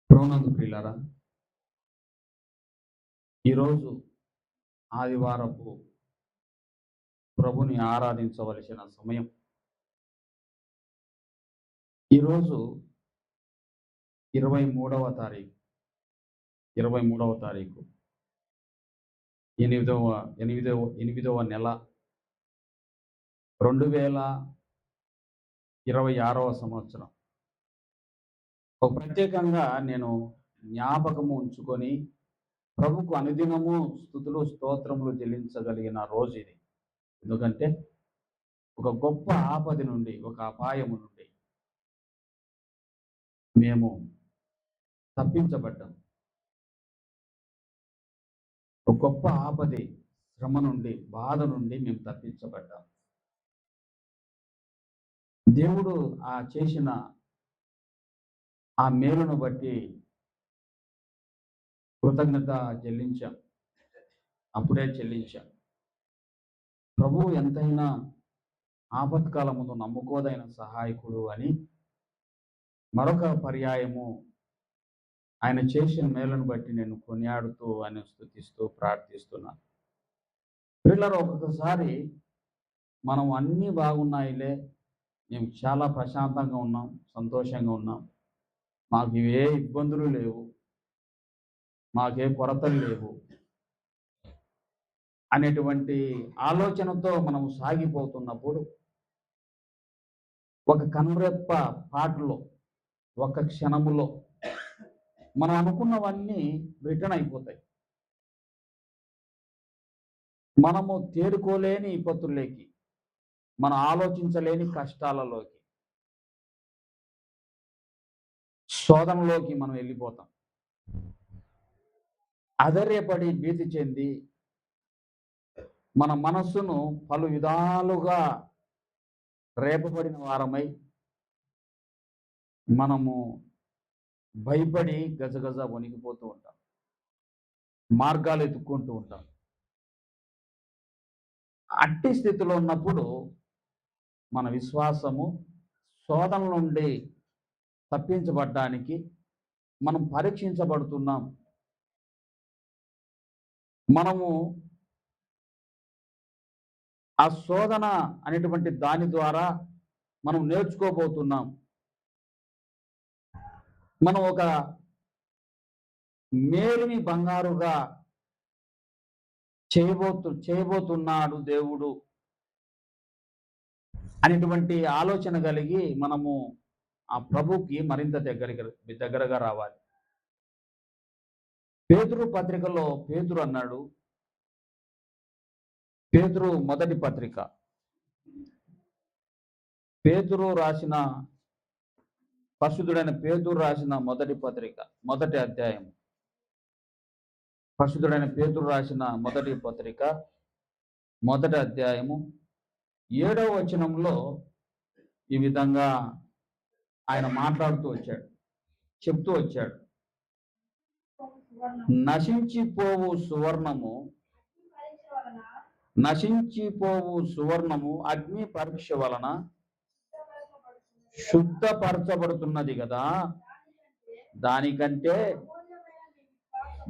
ప్రభునందు ప్రియులారా, ఈరోజు ఆదివారపు ప్రభుని ఆరాధించవలసిన సమయం. ఈరోజు 23వ తారీఖు 23వ తారీఖు ఎనిమిదవ ఎనిమిదవ ఎనిమిదవ నెల 2026వ సంవత్సరం. ఒక ప్రత్యేకంగా నేను జ్ఞాపకము ఉంచుకొని ప్రభుకు అనుదినము స్తుతులు స్తోత్రములు చెల్లించగలిగిన రోజు ఇది. ఎందుకంటే ఒక గొప్ప ఆపద నుండి, ఒక అపాయము నుండి మేము తప్పించబడ్డాం. ఒక గొప్ప ఆపది, శ్రమ నుండి, బాధ నుండి మేము తప్పించబడ్డాం. దేవుడు చేసిన ఆ మేలును బట్టి కృతజ్ఞత చెల్లించాం. అప్పుడే చెల్లించాం. ప్రభువు ఎంతైనా ఆపత్కాలమును నమ్ముకోదైన సహాయకుడు అని మరొక పర్యాయము ఆయన చేసిన మేలును బట్టి నేను కొనియాడుతూ ఆయన స్తుతిస్తూ ప్రార్థిస్తున్నాను. పిల్లలు, ఒక్కొక్కసారి మనం అన్నీ బాగున్నాయిలే, మేము చాలా ప్రశాంతంగా ఉన్నాం, సంతోషంగా ఉన్నాం, మాకు ఏ ఇబ్బందులు లేవు, మాకే కొరతలు లేవు అనేటువంటి ఆలోచనతో మనం సాగిపోతున్నప్పుడు ఒక కనురెప్ప పాటలో, ఒక క్షణములో మనం అనుకున్నవన్నీ రిటర్న్ అయిపోతాయి. మనము తేరుకోలేని విపత్తుల్లోకి, మనం ఆలోచించలేని కష్టాలలోకి, శోధనలోకి మనం వెళ్ళిపోతాం. అధైర్యపడి భీతి చెంది మన మనస్సును పలు విధాలుగా రేపబడిన వారమై మనము భయపడి గజగజ వణికిపోతూ ఉంటాం, మార్గాలు ఎత్తుక్కుంటూ ఉంటాం. అట్టి స్థితిలో ఉన్నప్పుడు మన విశ్వాసము శోధన నుండి తప్పించబడ్డానికి మనం పరీక్షించబడుతున్నాం. మనము ఆ శోధన అనేటువంటి దాని ద్వారా మనం నేర్చుకోబోతున్నాం. మనం ఒక మేలుని బంగారుగా చేయబోతున్నాడు దేవుడు అనేటువంటి ఆలోచన కలిగి మనము ఆ ప్రభుకి మరింత దగ్గరగా రావాలి. పేతురు పత్రికలో పేతురు అన్నాడు, పేతురు మొదటి పత్రిక, పేతురు రాసిన పరిశుద్ధుడైన పేతురు రాసిన మొదటి పత్రిక, మొదటి అధ్యాయం, పరిశుద్ధుడైన పేతురు రాసిన మొదటి పత్రిక, మొదటి అధ్యాయము 7వ వచనంలో ఈ విధంగా ఆయన మాట్లాడుతూ వచ్చాడు, చెప్తూ వచ్చాడు. నశించిపోవు సువర్ణము అగ్ని పరీక్ష వలన శుద్ధపరచబడుతున్నది కదా,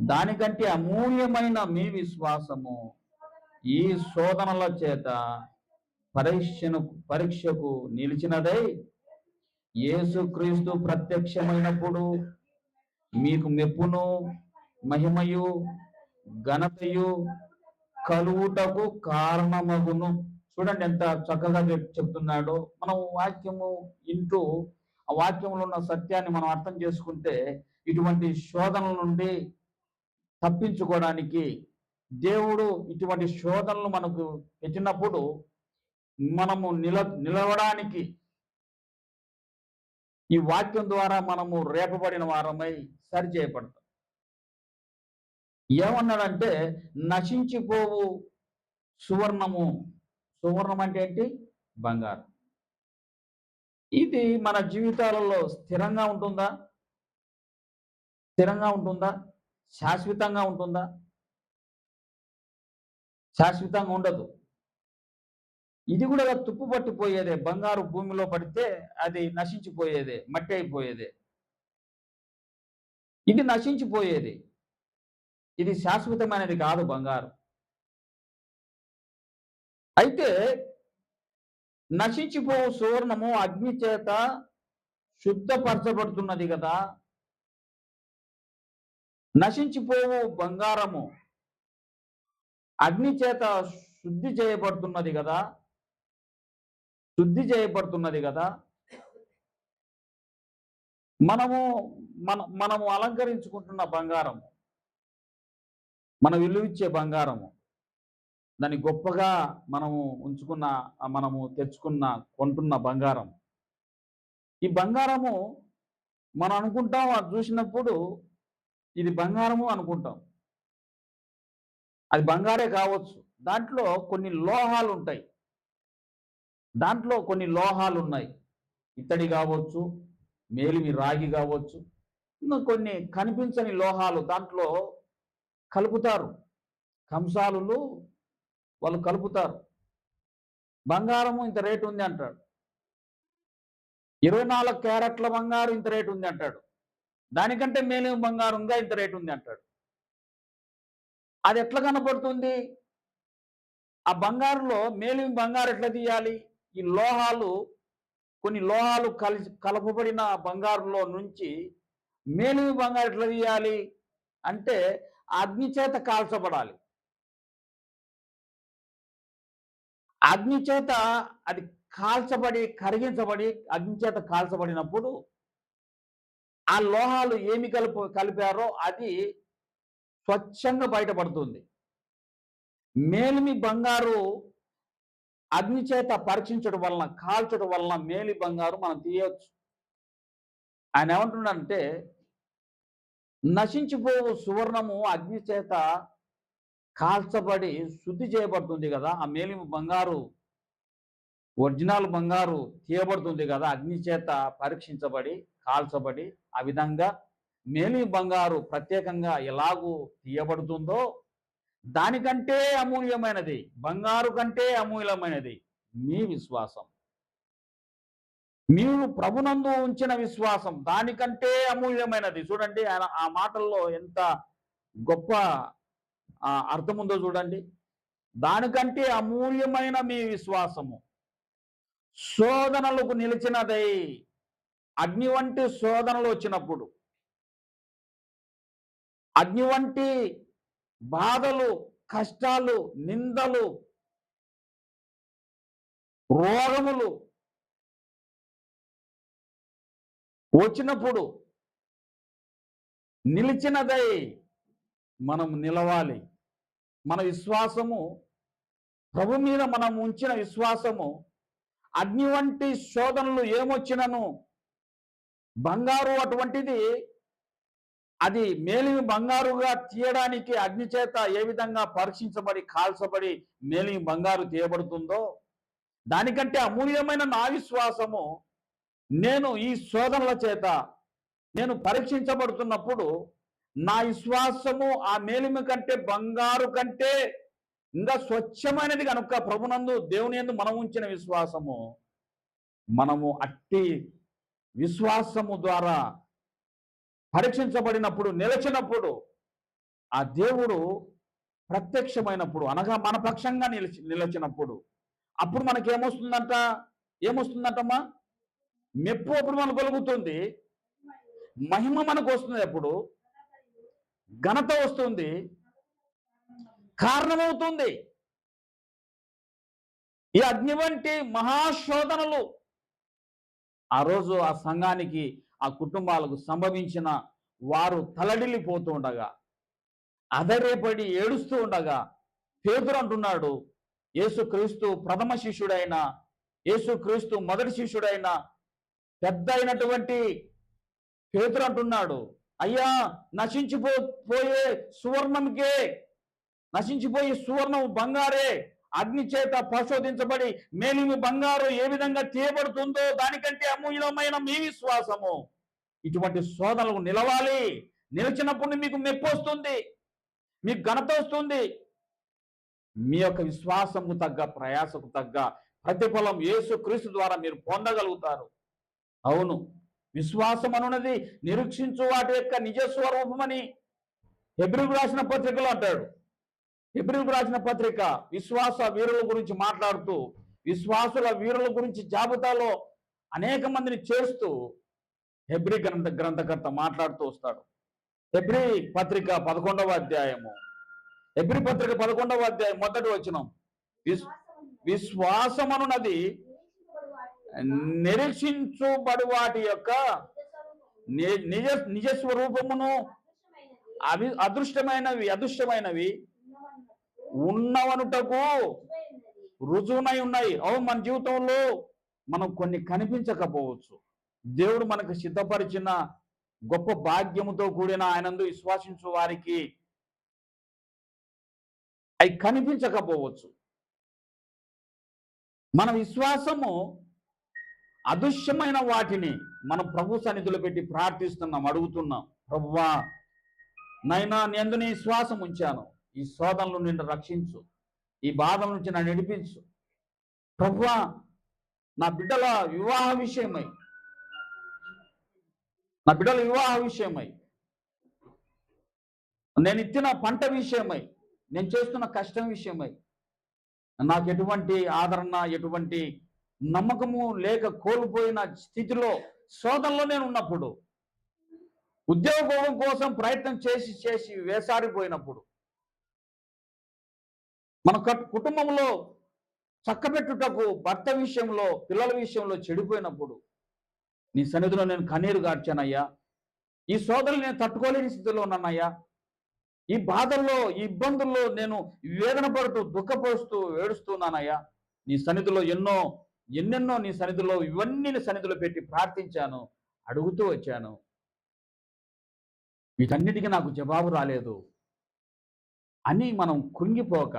దానికంటే అమూల్యమైన మీ విశ్వాసము ఈ శోధనల చేత పరీక్షకు నిలిచినదై యేసుక్రీస్తు ప్రత్యక్షమైనప్పుడు మీకు మెప్పును మహిమయు ఘనతయు కలుగుటకు కారణమగును. చూడండి ఎంత చక్కగా చెప్తున్నాడో. మనం వాక్యము ఇంటూ ఆ వాక్యంలో ఉన్న సత్యాన్ని మనం అర్థం చేసుకుంటే ఇటువంటి శోధనల నుండి తప్పించుకోవడానికి, దేవుడు ఇటువంటి శోధనలు మనకు పెట్టినప్పుడు మనము నిలవడానికి ఈ వాక్యం ద్వారా మనము రేపబడిన వారమై సరిచేయబడతాం. ఏమన్నాడంటే నశించిపోవు సువర్ణము. సువర్ణం అంటే ఏంటి? బంగారం. ఇది మన జీవితాలలో స్థిరంగా ఉంటుందా? శాశ్వతంగా ఉంటుందా? శాశ్వతంగా ఉండదు. ఇది కూడా తుప్పు పట్టిపోయేదే. బంగారు భూమిలో పడితే అది నశించిపోయేదే, మట్టి అయిపోయేదే. ఇది నశించిపోయేది. ఇది శాశ్వతమైనది కాదు బంగారం. అయితే నశించిపోవు సువర్ణము అగ్ని చేత శుద్ధపరచబడుతున్నది కదా! నశించిపోవు బంగారము అగ్ని చేత శుద్ధి చేయబడుతున్నది కదా! శుద్ధి చేయబడుతున్నది కదా! మనము మనము అలంకరించుకుంటున్న బంగారము, మన విలువిచ్చే బంగారము, దాన్ని గొప్పగా మనము ఉంచుకున్న, మనము తెచ్చుకున్న, కొంటున్న బంగారం. ఈ బంగారము మనం అనుకుంటాం, అది చూసినప్పుడు ఇది బంగారము అనుకుంటాం. అది బంగారే కావచ్చు. దాంట్లో కొన్ని లోహాలు ఉంటాయి. దాంట్లో కొన్ని లోహాలు ఉన్నాయి. ఇత్తడి కావచ్చు, మేలిమి రాగి కావచ్చు, ఇంకా కొన్ని కనిపించని లోహాలు దాంట్లో కలుపుతారు. కంసాలులు వాళ్ళు కలుపుతారు. బంగారము ఇంత రేటు ఉంది అంటాడు. 24 క్యారెట్ల బంగారం ఇంత రేటు ఉంది అంటాడు. దానికంటే మేలిమి బంగారంగా ఇంత రేటు ఉంది అంటాడు. అది ఎట్లా కనపడుతుంది? ఆ బంగారులో మేలిమి బంగారు ఎట్లా తీయాలి? ఈ లోహాలు, కొన్ని లోహాలు కలపబడిన బంగారులో నుంచి మేలిమి బంగారు ఎట్లా తీయాలి అంటే అగ్ని చేత కాల్చబడాలి. అగ్ని చేత అది కాల్చబడి, కరిగించబడి, అగ్ని చేత కాల్చబడినప్పుడు ఆ లోహాలు ఏమి కలిపారో అది స్వచ్ఛంగా బయటపడుతుంది. మేలిమి బంగారు అగ్ని చేత పరీక్షించడం వలన, కాల్చడం వలన మేలి బంగారు మనం తీయవచ్చు. ఆయన ఏమంటున్నాడంటే, నశించిపోవు సువర్ణము అగ్ని చేత కాల్చబడి శుద్ధి చేయబడుతుంది కదా! ఆ మేలిమి బంగారు, ఒరిజినల్ బంగారు తీయబడుతుంది కదా! అగ్ని చేత పరీక్షించబడి, కాల్చబడి, ఆ విధంగా మేలిమి బంగారు ప్రత్యేకంగా ఎలాగూ తీయబడుతుందో దానికంటే అమూల్యమైనది, బంగారు కంటే అమూల్యమైనది మీ విశ్వాసం. మీరు ప్రభునందు ఉంచిన విశ్వాసం దానికంటే అమూల్యమైనది. చూడండి, ఆయన ఆ మాటల్లో ఎంత గొప్ప అర్థం ఉందో చూడండి. దానికంటే అమూల్యమైన మీ విశ్వాసము శోధనలకు నిలిచినదై. అగ్ని వంటి శోధనలు వచ్చినప్పుడు, అగ్ని వంటి బాధలు, కష్టాలు, నిందలు, రోగములు వచ్చినప్పుడు నిలిచినదై మనం నిలవాలి. మన విశ్వాసము, ప్రభు మీద మనం ఉంచిన విశ్వాసము, అగ్ని వంటి శోధనలు ఏమొచ్చినను బంగారు అటువంటిది, అది మేలిమి బంగారుగా తీయడానికి అగ్ని చేత ఏ విధంగా పరీక్షించబడి, కాల్చబడి మేలిమి బంగారు తీయబడుతుందో దానికంటే అమూల్యమైన నా విశ్వాసము, నేను ఈ శోధనల చేత నేను పరీక్షించబడుతున్నప్పుడు నా విశ్వాసము ఆ మేలిమి కంటే, బంగారు కంటే ఇంకా స్వచ్ఛమైనది కనుక ప్రభునందు, దేవుని యందు మనం ఉంచిన విశ్వాసము, మనము అట్టి విశ్వాసము ద్వారా పరీక్షించబడినప్పుడు, నిలిచినప్పుడు, ఆ దేవుడు ప్రత్యక్షమైనప్పుడు, అనగా మన పక్షంగా నిలిచినప్పుడు, అప్పుడు మనకేమొస్తుందంట? ఏమొస్తుందంటమ్మా? మెప్పు అప్పుడు మనకు కలుగుతుంది, మహిమ మనకు వస్తుంది, అప్పుడు ఘనత వస్తుంది, కారణమవుతుంది. ఈ అగ్ని వంటి మహాశోధనలు ఆ రోజు ఆ సంఘానికి, ఆ కుటుంబాలకు సంభవించిన వారు తలడిల్లిపోతూ ఉండగా, అధైర్యపడి ఏడుస్తూ ఉండగా, పేతురు అంటున్నాడు, యేసుక్రీస్తు ప్రథమ శిష్యుడైన, యేసుక్రీస్తు మొదటి శిష్యుడైన పెద్ద అయినటువంటి పేతురు అంటున్నాడు, అయ్యా, నశించిపోయే సువర్ణంకే, నశించిపోయే సువర్ణం బంగారే అగ్ని చేత పరిశోధించబడి మేలిమి బంగారు ఏ విధంగా తీయబడుతుందో దానికంటే అమూల్యమైన మీ విశ్వాసము ఇటువంటి శోధనలకు నిలవాలి. నిలిచినప్పుడు మీకు మెప్పు వస్తుంది, మీకు ఘనత వస్తుంది, మీ యొక్క విశ్వాసము తగ్గ, ప్రయాసకు తగ్గ ప్రతిఫలం యేసుక్రీస్తు ద్వారా మీరు పొందగలుగుతారు. అవును, విశ్వాసం అనున్నది నిరీక్షించు వాటి యొక్క నిజ స్వరూపమని హెబ్రీయులకు రాసిన పత్రికలో అంటాడు. హెబ్రీయులకు రాసిన పత్రిక విశ్వాస వీరుల గురించి మాట్లాడుతూ విశ్వాసుల వీరుల గురించి జాబితాలో అనేక మందిని చేస్తూ హెబ్రీ గ్రంథకర్త మాట్లాడుతూ వస్తాడు. హెబ్రీ పత్రిక 11వ అధ్యాయము, హెబ్రీ పత్రిక 11వ అధ్యాయం మొదటి వచనం, విశ్వాసమనున్నది నిరీక్షించుబడు వాటి యొక్క నిజ నిజ స్వరూపమును అదృష్టమైనవి ఉన్నవనుటకు రుజువునై ఉన్నాయి. అవును, మన జీవితంలో మనం కొన్ని కనిపించకపోవచ్చు. దేవుడు మనకు సిద్ధపరిచిన గొప్ప భాగ్యముతో కూడిన ఆయనందు విశ్వాసించు వారికి అవి కనిపించకపోవచ్చు. మన విశ్వాసము అదృశ్యమైన వాటిని మనం ప్రభు సన్నిధిలో పెట్టి ప్రార్థిస్తున్నాం, అడుగుతున్నాం. ప్రభువా, నైనా నేను నీ విశ్వాసం ఉంచాను, ఈ శోధనలు నిన్ను రక్షించు, ఈ బాధల నుంచి నన్ను నడిపించు. ప్రభువా, నా బిడ్డల వివాహ విషయమై, నా బిడ్డల వివాహ విషయమై, నేను ఇచ్చిన పంట విషయమై, నేను చేస్తున్న కష్టం విషయమై, నాకు ఎటువంటి ఆదరణ, ఎటువంటి నమ్మకము లేక కోల్పోయిన స్థితిలో శోధనలో నేను ఉన్నప్పుడు, ఉద్యోగం కోసం ప్రయత్నం చేసి చేసి వేసారిపోయినప్పుడు, మన కుటుంబంలో చక్కబెట్టుటకు భర్త విషయంలో, పిల్లల విషయంలో చెడిపోయినప్పుడు నీ సన్నిధిలో నేను కన్నీరు గార్చానయ్యా. ఈ శోధనలు నేను తట్టుకోలేని స్థితిలో ఉన్నానయ్యా. ఈ బాధల్లో, ఈ ఇబ్బందుల్లో నేను వేదన పడుతూ, దుఃఖపోస్తూ, ఏడుస్తున్నానయ్యా. నీ సన్నిధిలో ఎన్నెన్నో నీ సన్నిధిలో, ఇవన్నీ నీ సన్నిధిలో పెట్టి ప్రార్థించాను, అడుగుతూ వచ్చాను. వీటన్నిటికీ నాకు జవాబు రాలేదు అని మనం కృంగిపోక,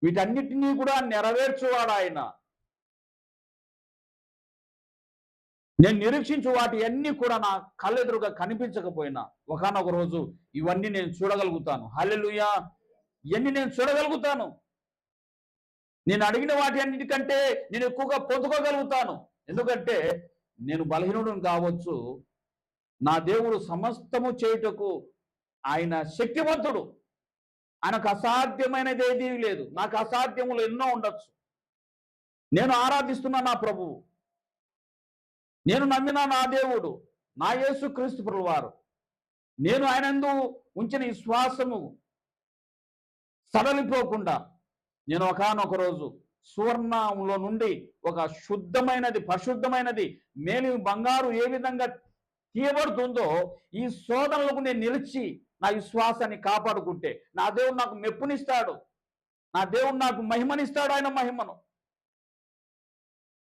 వీటన్నిటినీ కూడా నెరవేర్చువాడు ఆయన. నేను నిరీక్షించు వాటి అన్నీ కూడా నా కళ్ళెదురుగా కనిపించకపోయినా ఒకానొక రోజు ఇవన్నీ నేను చూడగలుగుతాను. హల్లెలూయా! ఇవన్నీ నేను చూడగలుగుతాను. నేను అడిగిన వాటి అన్నిటికంటే నేను ఎక్కువగా పొందుకోగలుగుతాను. ఎందుకంటే నేను బలహీనుడుని కావచ్చు, నా దేవుడు సమస్తము చేయుటకు ఆయన శక్తివంతుడు. ఆయనకు అసాధ్యమైనది ఏదీ లేదు. నాకు అసాధ్యములు ఎన్నో ఉండొచ్చు. నేను ఆరాధిస్తున్న నా ప్రభువు, నేను నమ్మిన నా దేవుడు, నా యేసుక్రీస్తు ప్రభువారు, నేను ఆయనందు ఉంచిన విశ్వాసము సడలిపోకుండా నేను ఒకానొక రోజు సువర్ణంలో నుండి ఒక శుద్ధమైనది, పరిశుద్ధమైనది, మేలిమి బంగారు ఏ విధంగా తీయబడుతుందో ఈ శోధనలకు నేను నిలిచి నా విశ్వాసాన్ని కాపాడుకుంటే నా దేవుడు నాకు మెప్పునిస్తాడు, నా దేవుడు నాకు మహిమనిస్తాడు, ఆయన మహిమను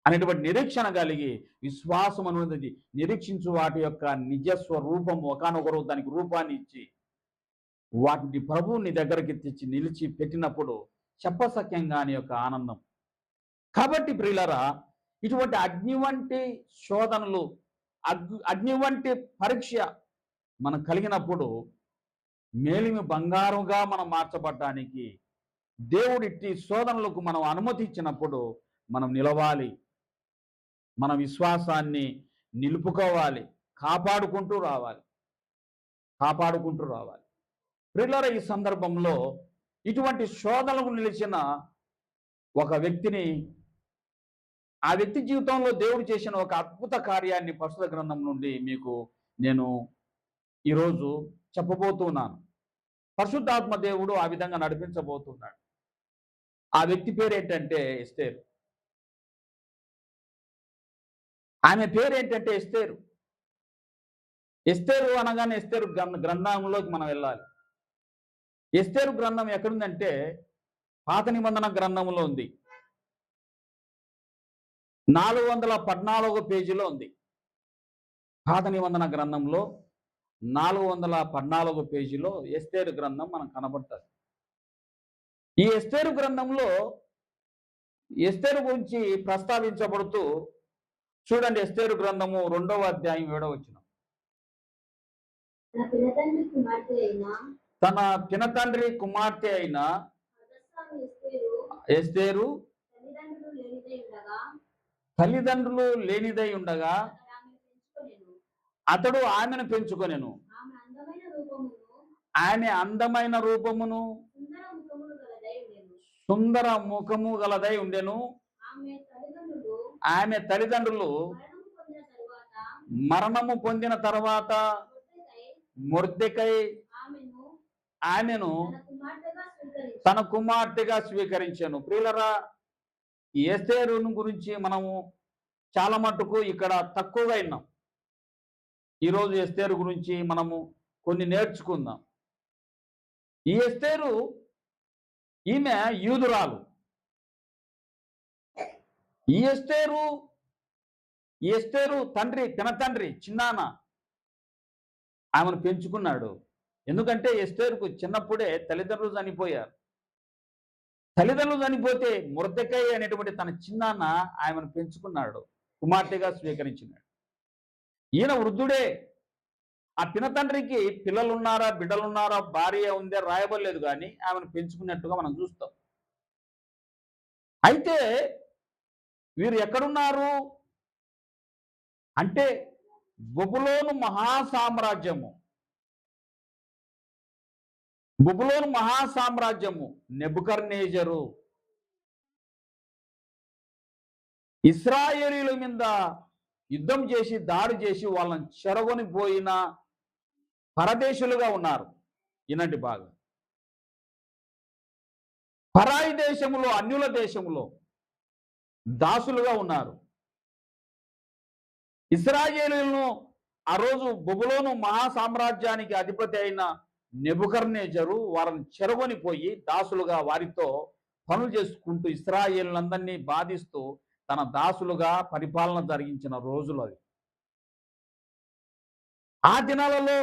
అనేటువంటి నిరీక్షణ కలిగి విశ్వాసం అనేది నిరీక్షించు వాటి యొక్క నిజస్వరూపము ఒకానొకరు దానికి రూపాన్ని ఇచ్చి వాటిని ప్రభువు నీ దగ్గరికి తెచ్చి నిలిచి పెట్టినప్పుడు చెప్పసఖ్యంగా అని యొక్క ఆనందం. కాబట్టి ప్రియులారా, ఇటువంటి అగ్ని వంటి శోధనలు, అగ్ని వంటి పరీక్ష మనం కలిగినప్పుడు మేలిమి బంగారుగా మనం మార్చబడటానికి దేవుడి ఇట్టి శోధనలకు మనం అనుమతి ఇచ్చినప్పుడు మనం నిలవాలి, మన విశ్వాసాన్ని నిలుపుకోవాలి, కాపాడుకుంటూ రావాలి. ప్రియులారా, ఈ సందర్భంలో ఇటువంటి శోధనలకు నిలిచిన ఒక వ్యక్తిని, ఆ వ్యక్తి జీవితంలో దేవుడు చేసిన ఒక అద్భుత కార్యాన్ని పరిశుద్ధ గ్రంథం నుండి మీకు నేను ఈరోజు చెప్పబోతున్నాను. పరిశుద్ధాత్మ దేవుడు ఆ విధంగా నడిపించబోతున్నాడు. ఆ వ్యక్తి పేరు ఏంటంటే ఎస్తేరు. ఆమె పేరు ఏంటంటే ఎస్తేరు. ఎస్తేరు అనగానే ఎస్తేరు గ్రంథంలోకి మనం వెళ్ళాలి. ఎస్తేరు గ్రంథం ఎక్కడుందంటే పాత నిబంధన గ్రంథంలో ఉంది, 414 పేజీలో ఉంది. పాత నిబంధన గ్రంథంలో 414 పేజీలో ఎస్తేరు గ్రంథం మనకు కనబడుతుంది. ఈ ఎస్తేరు గ్రంథంలో ఎస్తేరు గురించి ప్రస్తావించబడుతూ చూడండి, ఎస్తేరు గ్రంథము 2వ అధ్యాయం 7వ వచనం. తన పినతండ్రి కుమార్తె అయిన ఎస్తేరు తల్లిదండ్రులు లేనిదై ఉండగా అతడు ఆమెను పెంచుకొనెను. ఆమె అందమైన రూపమును ఆమె అందమైన రూపమును సుందర ముఖమును గలదై ఉండెను. సుందర ముఖము గలదై ఉండెను. ఆమె తల్లిదండ్రులు ఆమె తల్లిదండ్రులు మరణము పొందిన తరువాత మరణము పొందిన తర్వాత మొర్దెకై ఆమెను ఆమెను తన కుమార్తెగా తన కుమార్తెగా స్వీకరించెను. స్వీకరించాను. ప్రియులరా, ఈ ఎస్తేరును గురించి మనము చాలా మట్టుకు ఇక్కడ తక్కువగా విన్నాం. ఈరోజు ఎస్తేరు గురించి మనము కొన్ని నేర్చుకుందాం. ఈ ఎస్తేరు ఈమె యూదురాలు. ఈ ఎస్తేరు తండ్రి పినతండ్రి చిన్నాన్న ఆమెను పెంచుకున్నాడు. ఎందుకంటే ఎస్తేరుకు చిన్నప్పుడే తల్లిదండ్రులు చనిపోయారు. తల్లిదండ్రులు చనిపోతే మొర్దెకై అనేటువంటి తన చిన్నాన్న ఆమెను పెంచుకున్నాడు, కుమార్తెగా స్వీకరించినాడు. ఈయన వృద్ధుడే. ఆ పినతండ్రికి పిల్లలున్నారా బిడ్డలున్నారా భార్య ఉందే రాయబడలేదు, కానీ ఆమెను పెంచుకున్నట్టుగా మనం చూస్తాం. అయితే వీరు ఎక్కడున్నారు అంటే బబులోను మహాసామ్రాజ్యము నెబుకద్నెజరు ఇశ్రాయేలీయుల మీద యుద్ధం చేసి దాడి చేసి వాళ్ళని చెరగొని పోయిన పరదేశులుగా ఉన్నారు. ఈనాటి బాగా పరాయి దేశములో, అన్యుల దేశములో దాసులుగా ఉన్నారు. ఇశ్రాయేలీయులను ఆ రోజు బబులోను మహాసామ్రాజ్యానికి అధిపతి అయిన నెబుకద్నెజరు వారిని చెరగొని పోయి దాసులుగా వారితో పనులు చేసుకుంటూ ఇశ్రాయేలులందరినీ బాధిస్తూ తన దాసులుగా పరిపాలన జరిగించిన రోజులు అవి. ఆ దినాలలో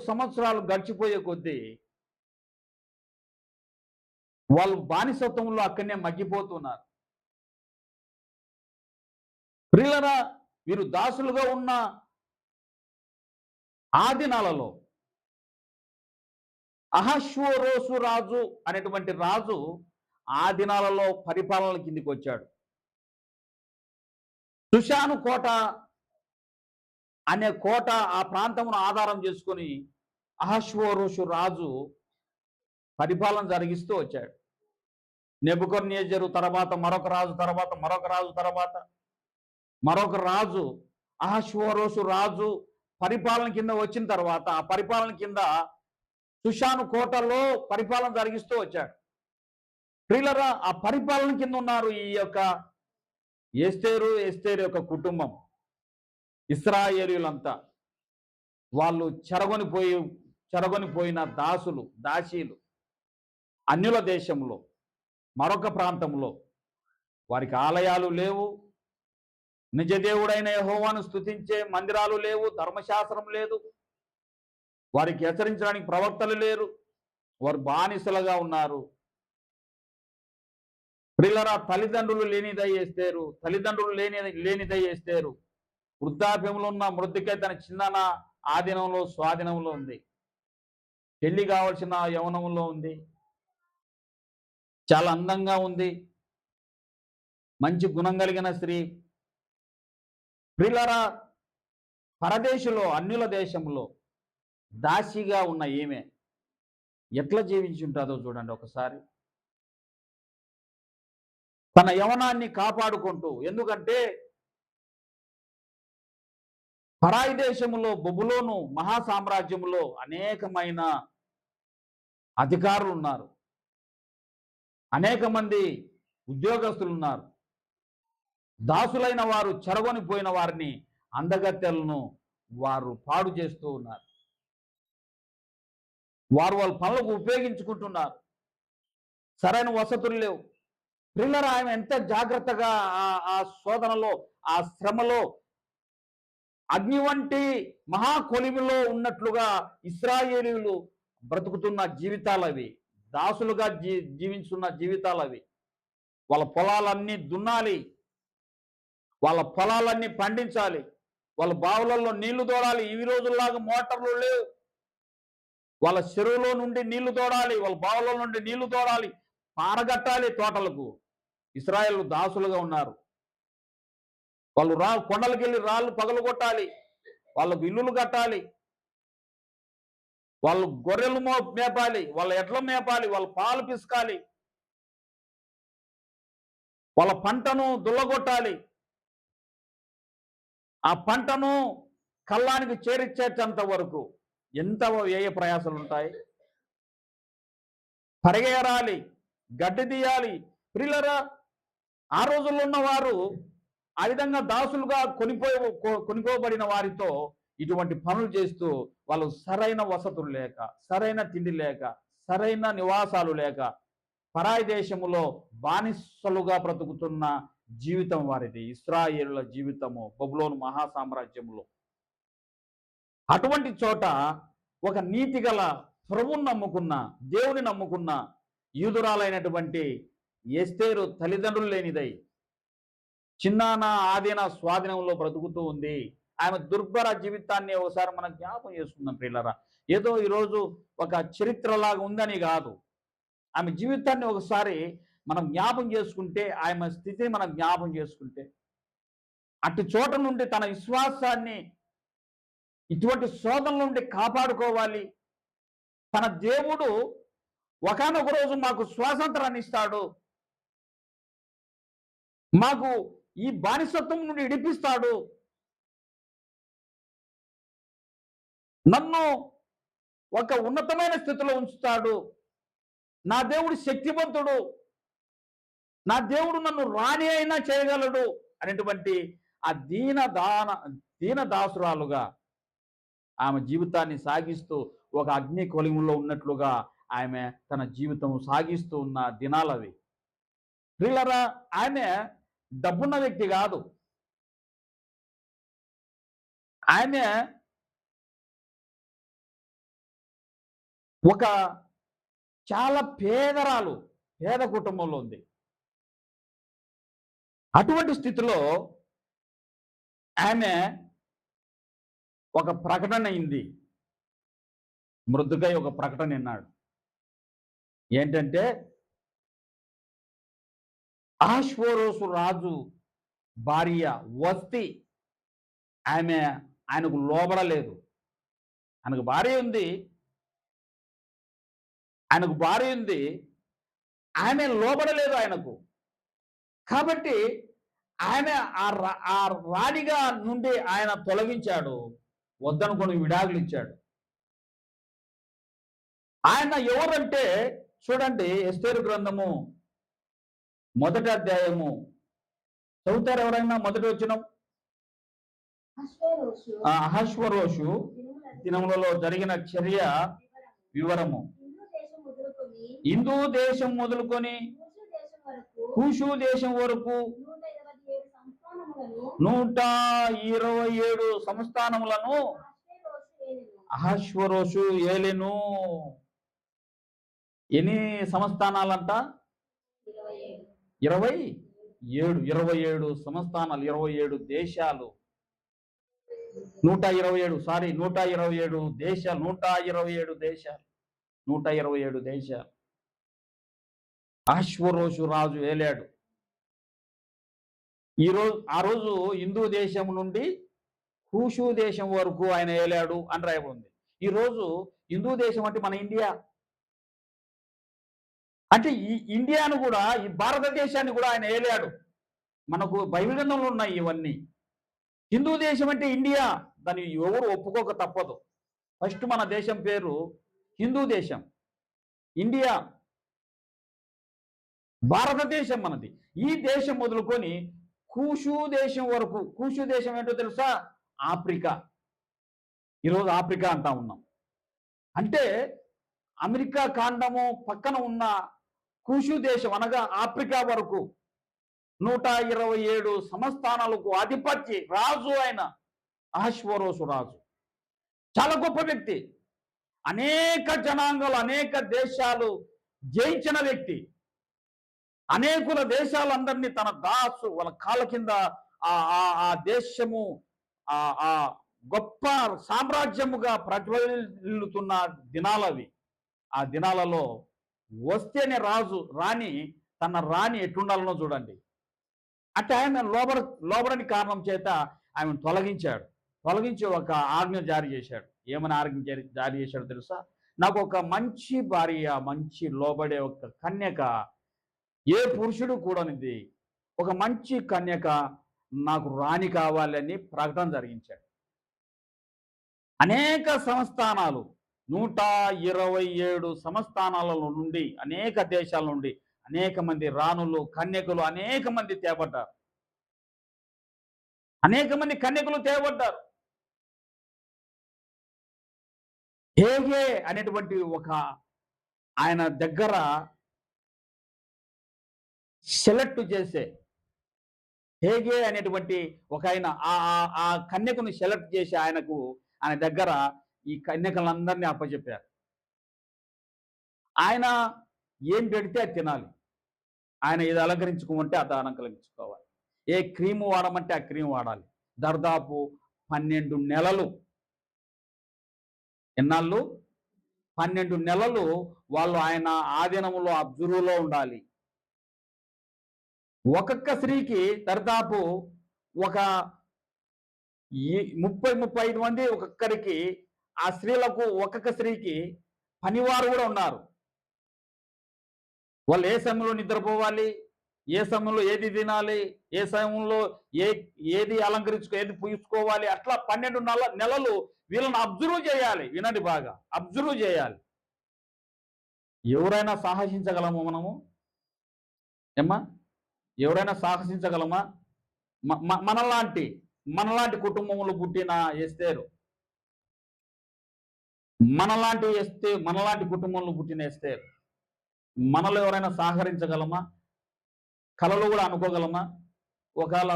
సంవత్సరాలు గడిచిపోయే కొద్దీ వాళ్ళు బానిసత్వంలో అక్కడనే మగ్గిపోతున్నారు. ప్రియులరా, వీరు దాసులుగా ఉన్న ఆ దినాలలో అహష్వేరోషు రాజు అనేటువంటి రాజు ఆ దినాలలో పరిపాలన కిందికి వచ్చాడు. షూషాను కోట అనే కోట ఆ ప్రాంతమును ఆధారం చేసుకొని అహష్వేరోషు రాజు పరిపాలన జరిగిస్తూ వచ్చాడు. నెబుకద్నెజరు తర్వాత మరొక రాజు, తర్వాత మరొక రాజు, తర్వాత మరొక రాజు, అహష్వేరోషు రాజు పరిపాలన కింద వచ్చిన తర్వాత ఆ పరిపాలన కింద షూషాను కోటలో పరిపాలన జరిగిస్తూ వచ్చాడు. ప్రియులరా, ఆ పరిపాలన కింద ఉన్నారు ఈ యొక్క ఎస్తేరు యొక్క కుటుంబం, ఇశ్రాయేలీయులంతా. వాళ్ళు చెరగొనిపోయిన దాసీలు అన్యుల దేశంలో మరొక ప్రాంతంలో. వారికి ఆలయాలు లేవు, నిజదేవుడైన యెహోవాను స్తుతించే మందిరాలు లేవు, ధర్మశాస్త్రం లేదు, వారికి హెచ్చరించడానికి ప్రవక్తలు లేరు. వారు బానిసలుగా ఉన్నారు. ప్రియులరా, తల్లిదండ్రులు లేనిదై ఎస్తేరు వృద్ధాప్యంలో ఉన్న మృద్దుకై తన చిన్న ఆధీనంలో స్వాధీనంలో ఉంది. పెళ్లి కావాల్సిన యవనంలో ఉంది. చాలా అందంగా ఉంది, మంచి గుణం కలిగిన స్త్రీ. ప్రియులరా, పరదేశంలో, అన్యుల దేశంలో దాసిగా ఉన్న ఈమె ఎట్లా జీవించి ఉంటుందో చూడండి ఒకసారి. తన యవనాన్ని కాపాడుకుంటూ, ఎందుకంటే పరాయి దేశంలో బబులోను మహాసామ్రాజ్యంలో అనేకమైన అధికారులు ఉన్నారు, అనేక మంది ఉద్యోగస్తులు ఉన్నారు. దాసులైన వారు చెరగొనిపోయిన వారిని, అందగత్తెలను వారు పాడు చేస్తూ ఉన్నారు. వారు వాళ్ళ పనులకు ఉపయోగించుకుంటున్నారు. సరైన వసతులు లేవు. ప్రియులరా, ఆమె ఎంత జాగ్రత్తగా ఆ శోధనలో, ఆ శ్రమలో అగ్ని వంటి మహాకొలిమిలో ఉన్నట్లుగా ఇశ్రాయేలీయులు బ్రతుకుతున్న జీవితాలు అవి. దాసులుగా జీవించున్న జీవితాలు అవి. వాళ్ళ పొలాలన్నీ దున్నాలి, వాళ్ళ పొలాలన్నీ పండించాలి, వాళ్ళ బావులలో నీళ్లు తోడాలి. ఈ రోజుల్లాగా మోటార్లు లేవు. వాళ్ళ చెరువులో నుండి నీళ్లు తోడాలి, వాళ్ళ బావుల నుండి నీళ్లు తోడాలి, పారగట్టాలి తోటలకు. ఇశ్రాయేలు దాసులుగా ఉన్నారు. వాళ్ళు కొండలకి వెళ్ళి రాళ్ళు పగలగొట్టాలి, వాళ్ళకు ఇల్లులు కట్టాలి, వాళ్ళు గొర్రెలు మేపాలి, వాళ్ళ ఎడ్ల మేపాలి, వాళ్ళ పాలు పిసకాలి, వాళ్ళ పంటను దుల్లగొట్టాలి, ఆ పంటను కళ్ళానికి చేరిచ్చేటంత వరకు ఎంత వ్యయ ప్రయాసాలు ఉంటాయి. పరిగెరాలి, గడ్డి తీయాలి. ప్రియులరా, ఆ రోజుల్లో ఉన్నవారు ఆ విధంగా దాసులుగా కొనుకోబడిన వారితో ఇటువంటి పనులు చేస్తూ వాళ్ళు సరైన వసతులు లేక, సరైన తిండి లేక, సరైన నివాసాలు లేక పరాయి దేశములో బానిసలుగా బ్రతుకుతున్న జీవితం వారిది. ఇశ్రాయేలుల జీవితము బబులోను మహాసామ్రాజ్యములో. అటువంటి చోట ఒక నీతిగల ప్రభువుని నమ్ముకున్న, దేవుని నమ్ముకున్న యూదురాలైనటువంటి ఎస్తేరు తల్లిదండ్రులు లేనిదై చిన్నాన ఆధీన స్వాధీనంలో బ్రతుకుతూ ఉంది. ఆమె దుర్భర జీవితాన్ని ఒకసారి మనం జ్ఞాపకం చేసుకుందాం ప్రియులారా. ఏదో ఈరోజు ఒక చరిత్రలాగా ఉందని కాదు, ఆమె జీవితాన్ని ఒకసారి మనం జ్ఞాపకం చేసుకుంటే, ఆమె స్థితిని మనం జ్ఞాపకం చేసుకుంటే, అటు చోట నుండి తన విశ్వాసాన్ని ఇటువంటి శోధనల నుండి కాపాడుకోవాలి. తన దేవుడు ఒకానొక రోజు మాకు స్వాతంత్రాన్ని ఇస్తాడు, మాకు ఈ బానిసత్వం నుండి విడిపిస్తాడు, నన్ను ఒక ఉన్నతమైన స్థితిలో ఉంచుతాడు, నా దేవుడు శక్తివంతుడు, నా దేవుడు నన్ను రాణి అయినా చేయగలడు అనేటువంటి ఆ దీన దాసురాలుగా ఆమె జీవితాన్ని సాగిస్తూ ఒక అగ్ని కొలిములో ఉన్నట్లుగా ఆమె తన జీవితం సాగిస్తూ ఉన్న దినాలవి. ప్రియులారా, ఆమె డబ్బున్న వ్యక్తి కాదు, ఆమె ఒక చాలా పేద కుటుంబంలో ఉంది. అటువంటి స్థితిలో ఆమె ఒక ప్రకటన అయింది. మృదుకై ఒక ప్రకటన విన్నాడు. ఏంటంటే, అహష్వేరోషు రాజు భార్య వస్తి ఆయనకు లోబడలేదు. ఆయనకు భార్య ఉంది, ఆమె లోబడలేదు ఆయనకు. కాబట్టి ఆమె ఆ రాణిగా నుండి ఆయన తొలగించాడు, వద్దనుకొని విడాకులు ఇచ్చాడు. ఆయన ఎవరంటే చూడండి, ఎస్తేరు గ్రంథము 1వ అధ్యాయము చదువుతారు ఎవరైనా? మొదటి వచనం. అహష్వేరోషు దినములలో జరిగిన చర్య వివరము. హిందూ దేశం మొదలుకొని కూషు దేశం వరకు 127 సంస్థానములను అహష్వేరోషు ఏలెను. ఎన్ని సంస్థానాలంట? 27 సంస్థానాలు, 27 దేశాలు, 127 దేశాలు, 127 దేశాలు అహష్వేరోషు రాజు ఏలాడు. ఆ రోజు హిందూ దేశం నుండి కూషు దేశం వరకు ఆయన ఏలాడు అని రాయబడింది. ఈరోజు హిందూ దేశం అంటే మన ఇండియా. అంటే ఈ ఇండియాను కూడా, ఈ భారతదేశాన్ని కూడా ఆయన ఏలాడు. మనకు బైబిల్ గ్రంథంలో ఉన్నాయి ఇవన్నీ. హిందూ దేశం అంటే ఇండియా, దాన్ని ఎవరు ఒప్పుకోక తప్పదు. ఫస్ట్ మన దేశం పేరు హిందూ దేశం, ఇండియా, భారతదేశం మనది. ఈ దేశం మొదలుకొని కూషు దేశం వరకు. కూషు దేశం ఏంటో తెలుసా? ఆఫ్రికా. ఈరోజు ఆఫ్రికా అంటా ఉన్నాం. అంటే అమెరికా ఖండము పక్కన ఉన్న కూషు దేశం అనగా ఆఫ్రికా వరకు 127 సంస్థానాలకు అధిపతి రాజు అయిన అహష్వేరోషు రాజు. చాలా గొప్ప వ్యక్తి. అనేక జనాంగాలు, అనేక దేశాలు జయించిన వ్యక్తి. అనేకుల దేశాలందరినీ తన వాళ్ళ కాళ్ళ కింద ఆ దేశము ఆ గొప్ప సామ్రాజ్యముగా ప్రజ్వలిల్లుతున్న దినాలవి. ఆ దినాలలో వస్తేనే రాణి తన రాణి ఎట్లుండాలనో చూడండి. అంటే ఆయన లోబడని కారణం చేత ఆమెను తొలగించాడు. తొలగించి ఒక ఆజ్ఞ జారీ చేశాడు. ఏమని ఆజ్ఞ జారీ చేశాడో తెలుసా? నాకు ఒక మంచి భార్య, మంచి లోబడే ఒక కన్యక, ఏ పురుషుడు కూడనిది ఒక మంచి కన్యక నాకు రాణి కావాలని ప్రకటన జరిగించాడు. అనేక సంస్థానాలు 127 సంస్థానాలలో నుండి, అనేక దేశాల నుండి అనేక మంది రాణులు, కన్యకులు అనేక మంది తేబడ్డారు. అనేక మంది కన్యకులు తేబడ్డారు. హేగే అనేటువంటి ఒక ఆయన దగ్గర సెలెక్ట్ చేసే, హేగే అనేటువంటి ఒక ఆయన ఆ కన్యకుని సెలెక్ట్ చేసి ఆయన దగ్గర ఈ కన్యకలందరినీ అప్పచెప్పారు. ఆయన ఏం పెడితే అది తినాలి. ఆయన ఇది అలంకరించుకోమంటే అది అలంకరించుకోవాలి. ఏ క్రీము వాడమంటే ఆ క్రీమ్ వాడాలి. దాదాపు 12 నెలలు, ఎన్నాళ్ళు? 12 నెలలు వాళ్ళు ఆయన ఆధీనంలో, అబ్జర్వ్‌లో ఉండాలి. ఒక్కొక్క స్త్రీకి దాదాపు ఒక 30-35 మంది ఒక్కొక్కరికి, ఆ స్త్రీలకు ఒక్కొక్క స్త్రీకి పనివారు కూడా ఉన్నారు. వాళ్ళు ఏ సమయంలో నిద్రపోవాలి, ఏ సమయంలో ఏది తినాలి, ఏ సమయంలో ఏది ఏది పూసుకోవాలి, అట్లా 12 నెలలు వీళ్ళని అబ్జర్వ్ చేయాలి. వినండి బాగా, అబ్జర్వ్ చేయాలి. ఎవరైనా సాహసించగలమా మనము? ఏమ్మా, ఎవరైనా సాహసించగలమా? మనలాంటి కుటుంబంలో పుట్టిన ఎస్తేరు, మనలాంటి కుటుంబంలో పుట్టిన ఎస్తేరు, మనలో ఎవరైనా సహకరించగలమా? కలలో కూడా అనుకోగలమా? ఒకవేళ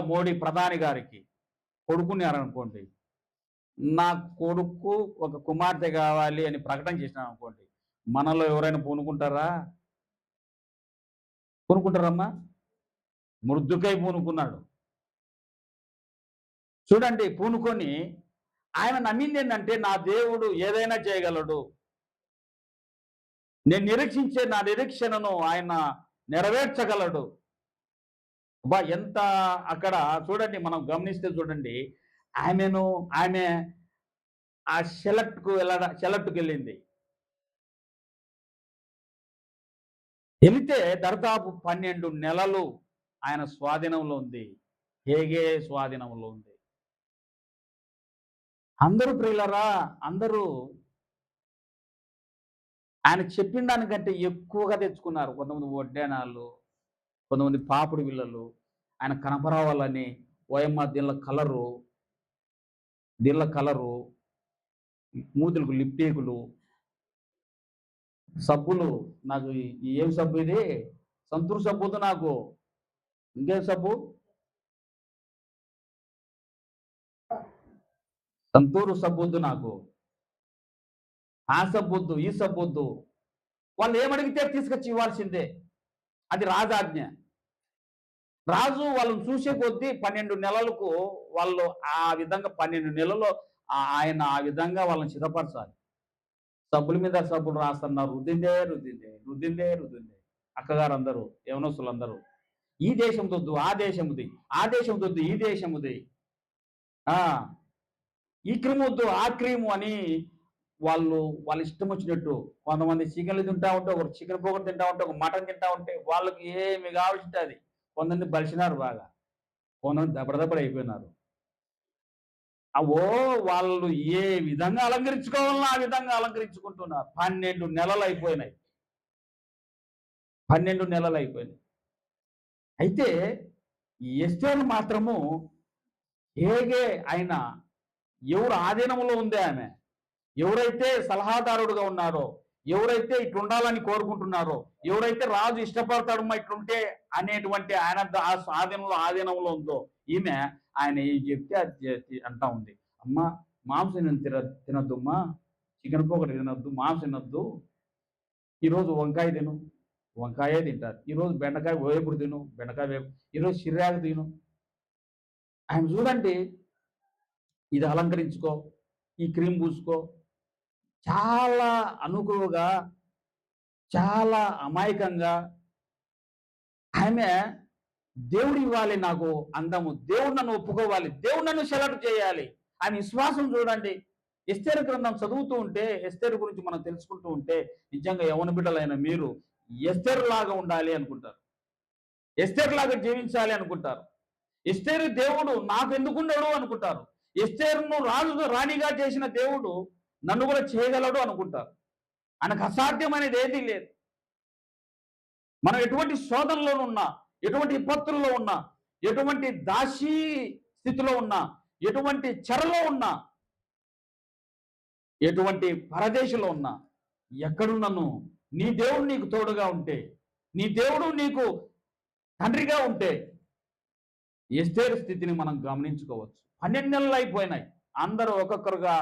మోడీ ప్రధాని గారికి కొడుకున్నారనుకోండి, నా కొడుకు ఒక కుమార్తె కావాలి అని ప్రకటన చేసినాను అనుకోండి, మనలో ఎవరైనా పూనుకుంటారా? పూనుకుంటారమ్మా? మృదుకై పూనుకున్నాడు. చూడండి, పూనుకొని ఆయన నమ్మింది ఏంటంటే, నా దేవుడు ఏదైనా చేయగలడు, నేను నిరీక్షించే నా నిరీక్షణను ఆయన నెరవేర్చగలడు. ఎంత అక్కడ చూడండి, మనం గమనిస్తే చూడండి, ఆమె ఆ సెలెక్ట్కి వెళ్ళింది. వెళితే దాదాపు 12 నెలలు ఆయన స్వాధీనంలో ఉంది. హేగే స్వాధీనంలో ఉంది. అందరూ ప్రియులరా, అందరూ ఆయన చెప్పిన దానికంటే ఎక్కువగా తెచ్చుకున్నారు. కొంతమంది వడ్డేనాళ్ళు, కొంతమంది పాపుడు బిళ్ళలు, ఆయన కనపరావాలని ఓయమ్మ దీళ్ళ కలరు, మూతులకు లిప్టీకులు, సబ్బులు. నాకు ఏం సబ్బు ఇది? సంతూర్ సబ్బుతో నాకు. ఇంకేం సబ్బు? సంతూరు సబ్బొద్దు నాకు, ఆ సబ్బొద్దు, ఈ సబ్బొద్దు. వాళ్ళు ఏమడిగితే తీసుకొచ్చి ఇవ్వాల్సిందే. అది రాజాజ్ఞ. రాజు వాళ్ళని చూసే కొద్దీ 12 నెలలకు వాళ్ళు ఆ విధంగా 12 నెలల్లో ఆయన ఆ విధంగా వాళ్ళని సిద్ధపరచాలి. సబ్బుల మీద సబ్బులు రాస్తున్నారు. రుద్దిందే. అక్కగారు అందరూ, యవనస్తులందరూ ఈ దేశందొద్దు, ఆ దేశముది, ఆ దేశందొద్దు, ఈ దేశముది, ఈ క్రీమ్ వద్దు, ఆ క్రీము అని వాళ్ళ ఇష్టం వచ్చినట్టు. కొంతమంది చికెన్లు తింటా ఉంటే, ఒక చికెన్ పోగొట్టు తింటా ఉంటే, ఒక మటన్ తింటా ఉంటే, వాళ్ళకి ఏమి కావాల్సింటే అది. కొంతమంది బలిసినారు బాగా, కొంతమంది దెబ్బడైపోయినారు. వాళ్ళు ఏ విధంగా అలంకరించుకోవాలన్నా ఆ విధంగా అలంకరించుకుంటున్నారు. 12 నెలలు అయిపోయినాయి. 12 నెలలు అయిపోయినాయి. అయితే ఎస్తేరు మాత్రము హేగే ఆయన ఎవరు ఆధీనంలో ఉంది ఆమె. ఎవరైతే సలహాదారుడుగా ఉన్నారో, ఎవరైతే ఇట్లుండాలని కోరుకుంటున్నారో, ఎవరైతే రాజు ఇష్టపడతాడమ్మా ఇట్లుంటే అనేటువంటి ఆయన ఆధీనంలో ఉందో ఈమె, ఆయన ఏం చెప్తే అది అంటా ఉంది. అమ్మా, మాంసం తినొద్దమ్మా, చికెన్ పోకటి తినొద్దు, మాంసం తినొద్దు, ఈరోజు వంకాయ తిను, వంకాయే తింటారు. ఈరోజు బెండకాయ వేపుడు తిను, బెండకాయ వేపుడు. ఈరోజు సిర్రాకు తిను. ఆయన చూడండి, ఇది అలంకరించుకో, ఈ క్రీమ్ పూసుకో. చాలా అనుకువగా, చాలా అమాయకంగా, ఆమె దేవుడు ఇవ్వాలి నాకు అందము, దేవుడు నన్ను ఒప్పుకోవాలి, దేవుడు నన్ను సెలెక్ట్ చేయాలి అని విశ్వాసం చూడండి. ఎస్తేరు గ్రంథం చదువుతూ ఉంటే, ఎస్తేరు గురించి మనం తెలుసుకుంటూ ఉంటే నిజంగా యవ్వన బిడ్డలైన మీరు ఎస్తేరు లాగా ఉండాలి అనుకుంటారు, ఎస్తేరు లాగా జీవించాలి అనుకుంటారు. ఎస్తేరు దేవుడు నాకు ఎందుకున్నాడు అనుకుంటారు. ఎస్తేరును రాణిగా చేసిన దేవుడు నన్ను కూడా చేయగలడు అనుకుంటారు. ఆయనకు అసాధ్యమైనది ఏదీ లేదు. మనం ఎటువంటి శోధనలో ఉన్నా, ఎటువంటి విపత్తుల్లో ఉన్నా, ఎటువంటి దాసీ స్థితిలో ఉన్నా, ఎటువంటి చెరలో ఉన్నా, ఎటువంటి పరదేశంలో ఉన్నా, ఎక్కడున్నను నీ దేవుడు నీకు తోడుగా ఉంటే, నీ దేవుడు నీకు తండ్రిగా ఉంటే ఎస్తేరు స్థితిని మనం గమనించుకోవచ్చు. 12 నెలలు అయిపోయినాయి. అందరూ ఒక్కొక్కరుగా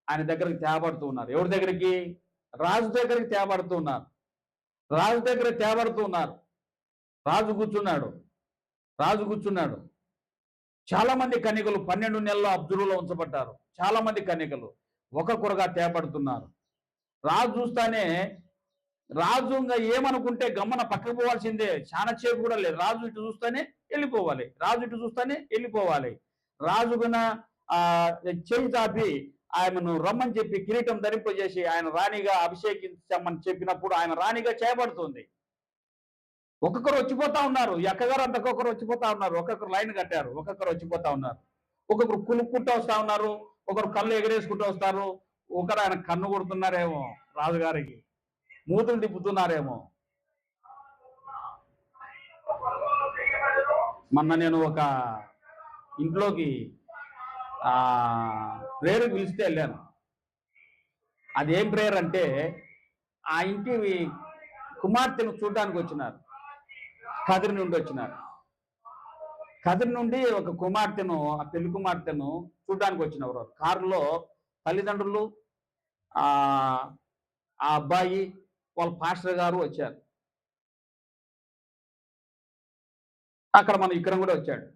ఆయన దగ్గరికి తేబడుతూ ఉన్నారు. ఎవరి దగ్గరికి? రాజు దగ్గరికి తేబడుతూ ఉన్నారు. రాజు దగ్గర తేబడుతూ ఉన్నారు. రాజు కూర్చున్నాడు. చాలా మంది కన్యకలు 12 నెలల అబ్జర్వులో ఉంచబడ్డారు. చాలా మంది కన్యకలు ఒక్కొక్కరుగా తేబడుతున్నారు. రాజు చూస్తానే, రాజు ఇంకా ఏమనుకుంటే గమ్మన పక్కకు పోవాల్సిందే, చాలా చేపు కూడా లేదు. రాజు ఇటు చూస్తానే వెళ్ళిపోవాలి. రాజు గున చేయి చాపి ఆయనను రమ్మని చెప్పి కిరీటం ధరింపజేసి ఆయన రాణిగా అభిషేకించమని చెప్పినప్పుడు ఆయన రాణిగా చేయబడుతుంది. ఒక్కొక్కరు వచ్చిపోతా ఉన్నారు. ఈ అక్కగారు అంతకొకరు వచ్చిపోతా ఉన్నారు. ఒక్కొక్కరు లైన్ కట్టారు. ఒక్కొక్కరు వచ్చిపోతా ఉన్నారు. ఒక్కొక్కరు కులుక్కుంటూ వస్తా ఉన్నారు. ఒకరు కళ్ళు ఎగరేసుకుంటూ వస్తారు. ఒకరు ఆయన కన్ను కొడుతున్నారేమో, రాజుగారికి మూతులు తిప్పుతున్నారేమో. మొన్న నేను ఒక ఇంట్లోకి ప్రేయర్కి పిలిస్తే వెళ్ళాను. అదేం ప్రేయర్ అంటే, ఆ ఇంటి కుమార్తెను చూడడానికి వచ్చినారు. కదిరి నుండి వచ్చినారు. కదిరి నుండి ఒక కుమార్తెను, ఆ పెళ్లి కుమార్తెను చూడడానికి వచ్చినవారు. కారులో తల్లిదండ్రులు, ఆ అబ్బాయి, వాళ్ళ పాస్టర్ గారు వచ్చారు. అక్కడ మన ఇక్కరం కూడా వచ్చాడు.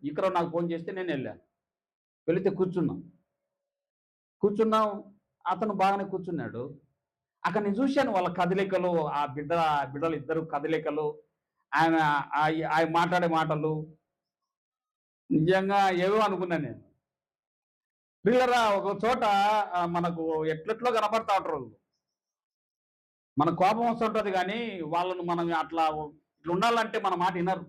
ఇక్కరం నాకు ఫోన్ చేస్తే నేను వెళ్ళాను. వెళితే కూర్చున్నాం. అతను బాగానే కూర్చున్నాడు. అక్కడ నేను చూశాను వాళ్ళ కదలికలు, ఆ బిడ్డలు ఇద్దరు కదలికలు, ఆయన మాట్లాడే మాటలు నిజంగా ఏవో అనుకున్నాను నేను. పిల్లరా ఒక చోట మనకు ఎట్లెట్లో కనపడతా ఉంటారు వాళ్ళు. మన కోపం వస్తుంటుంది, కానీ వాళ్ళను మనం ఇట్లా ఉండాలంటే మన మాట వినరు.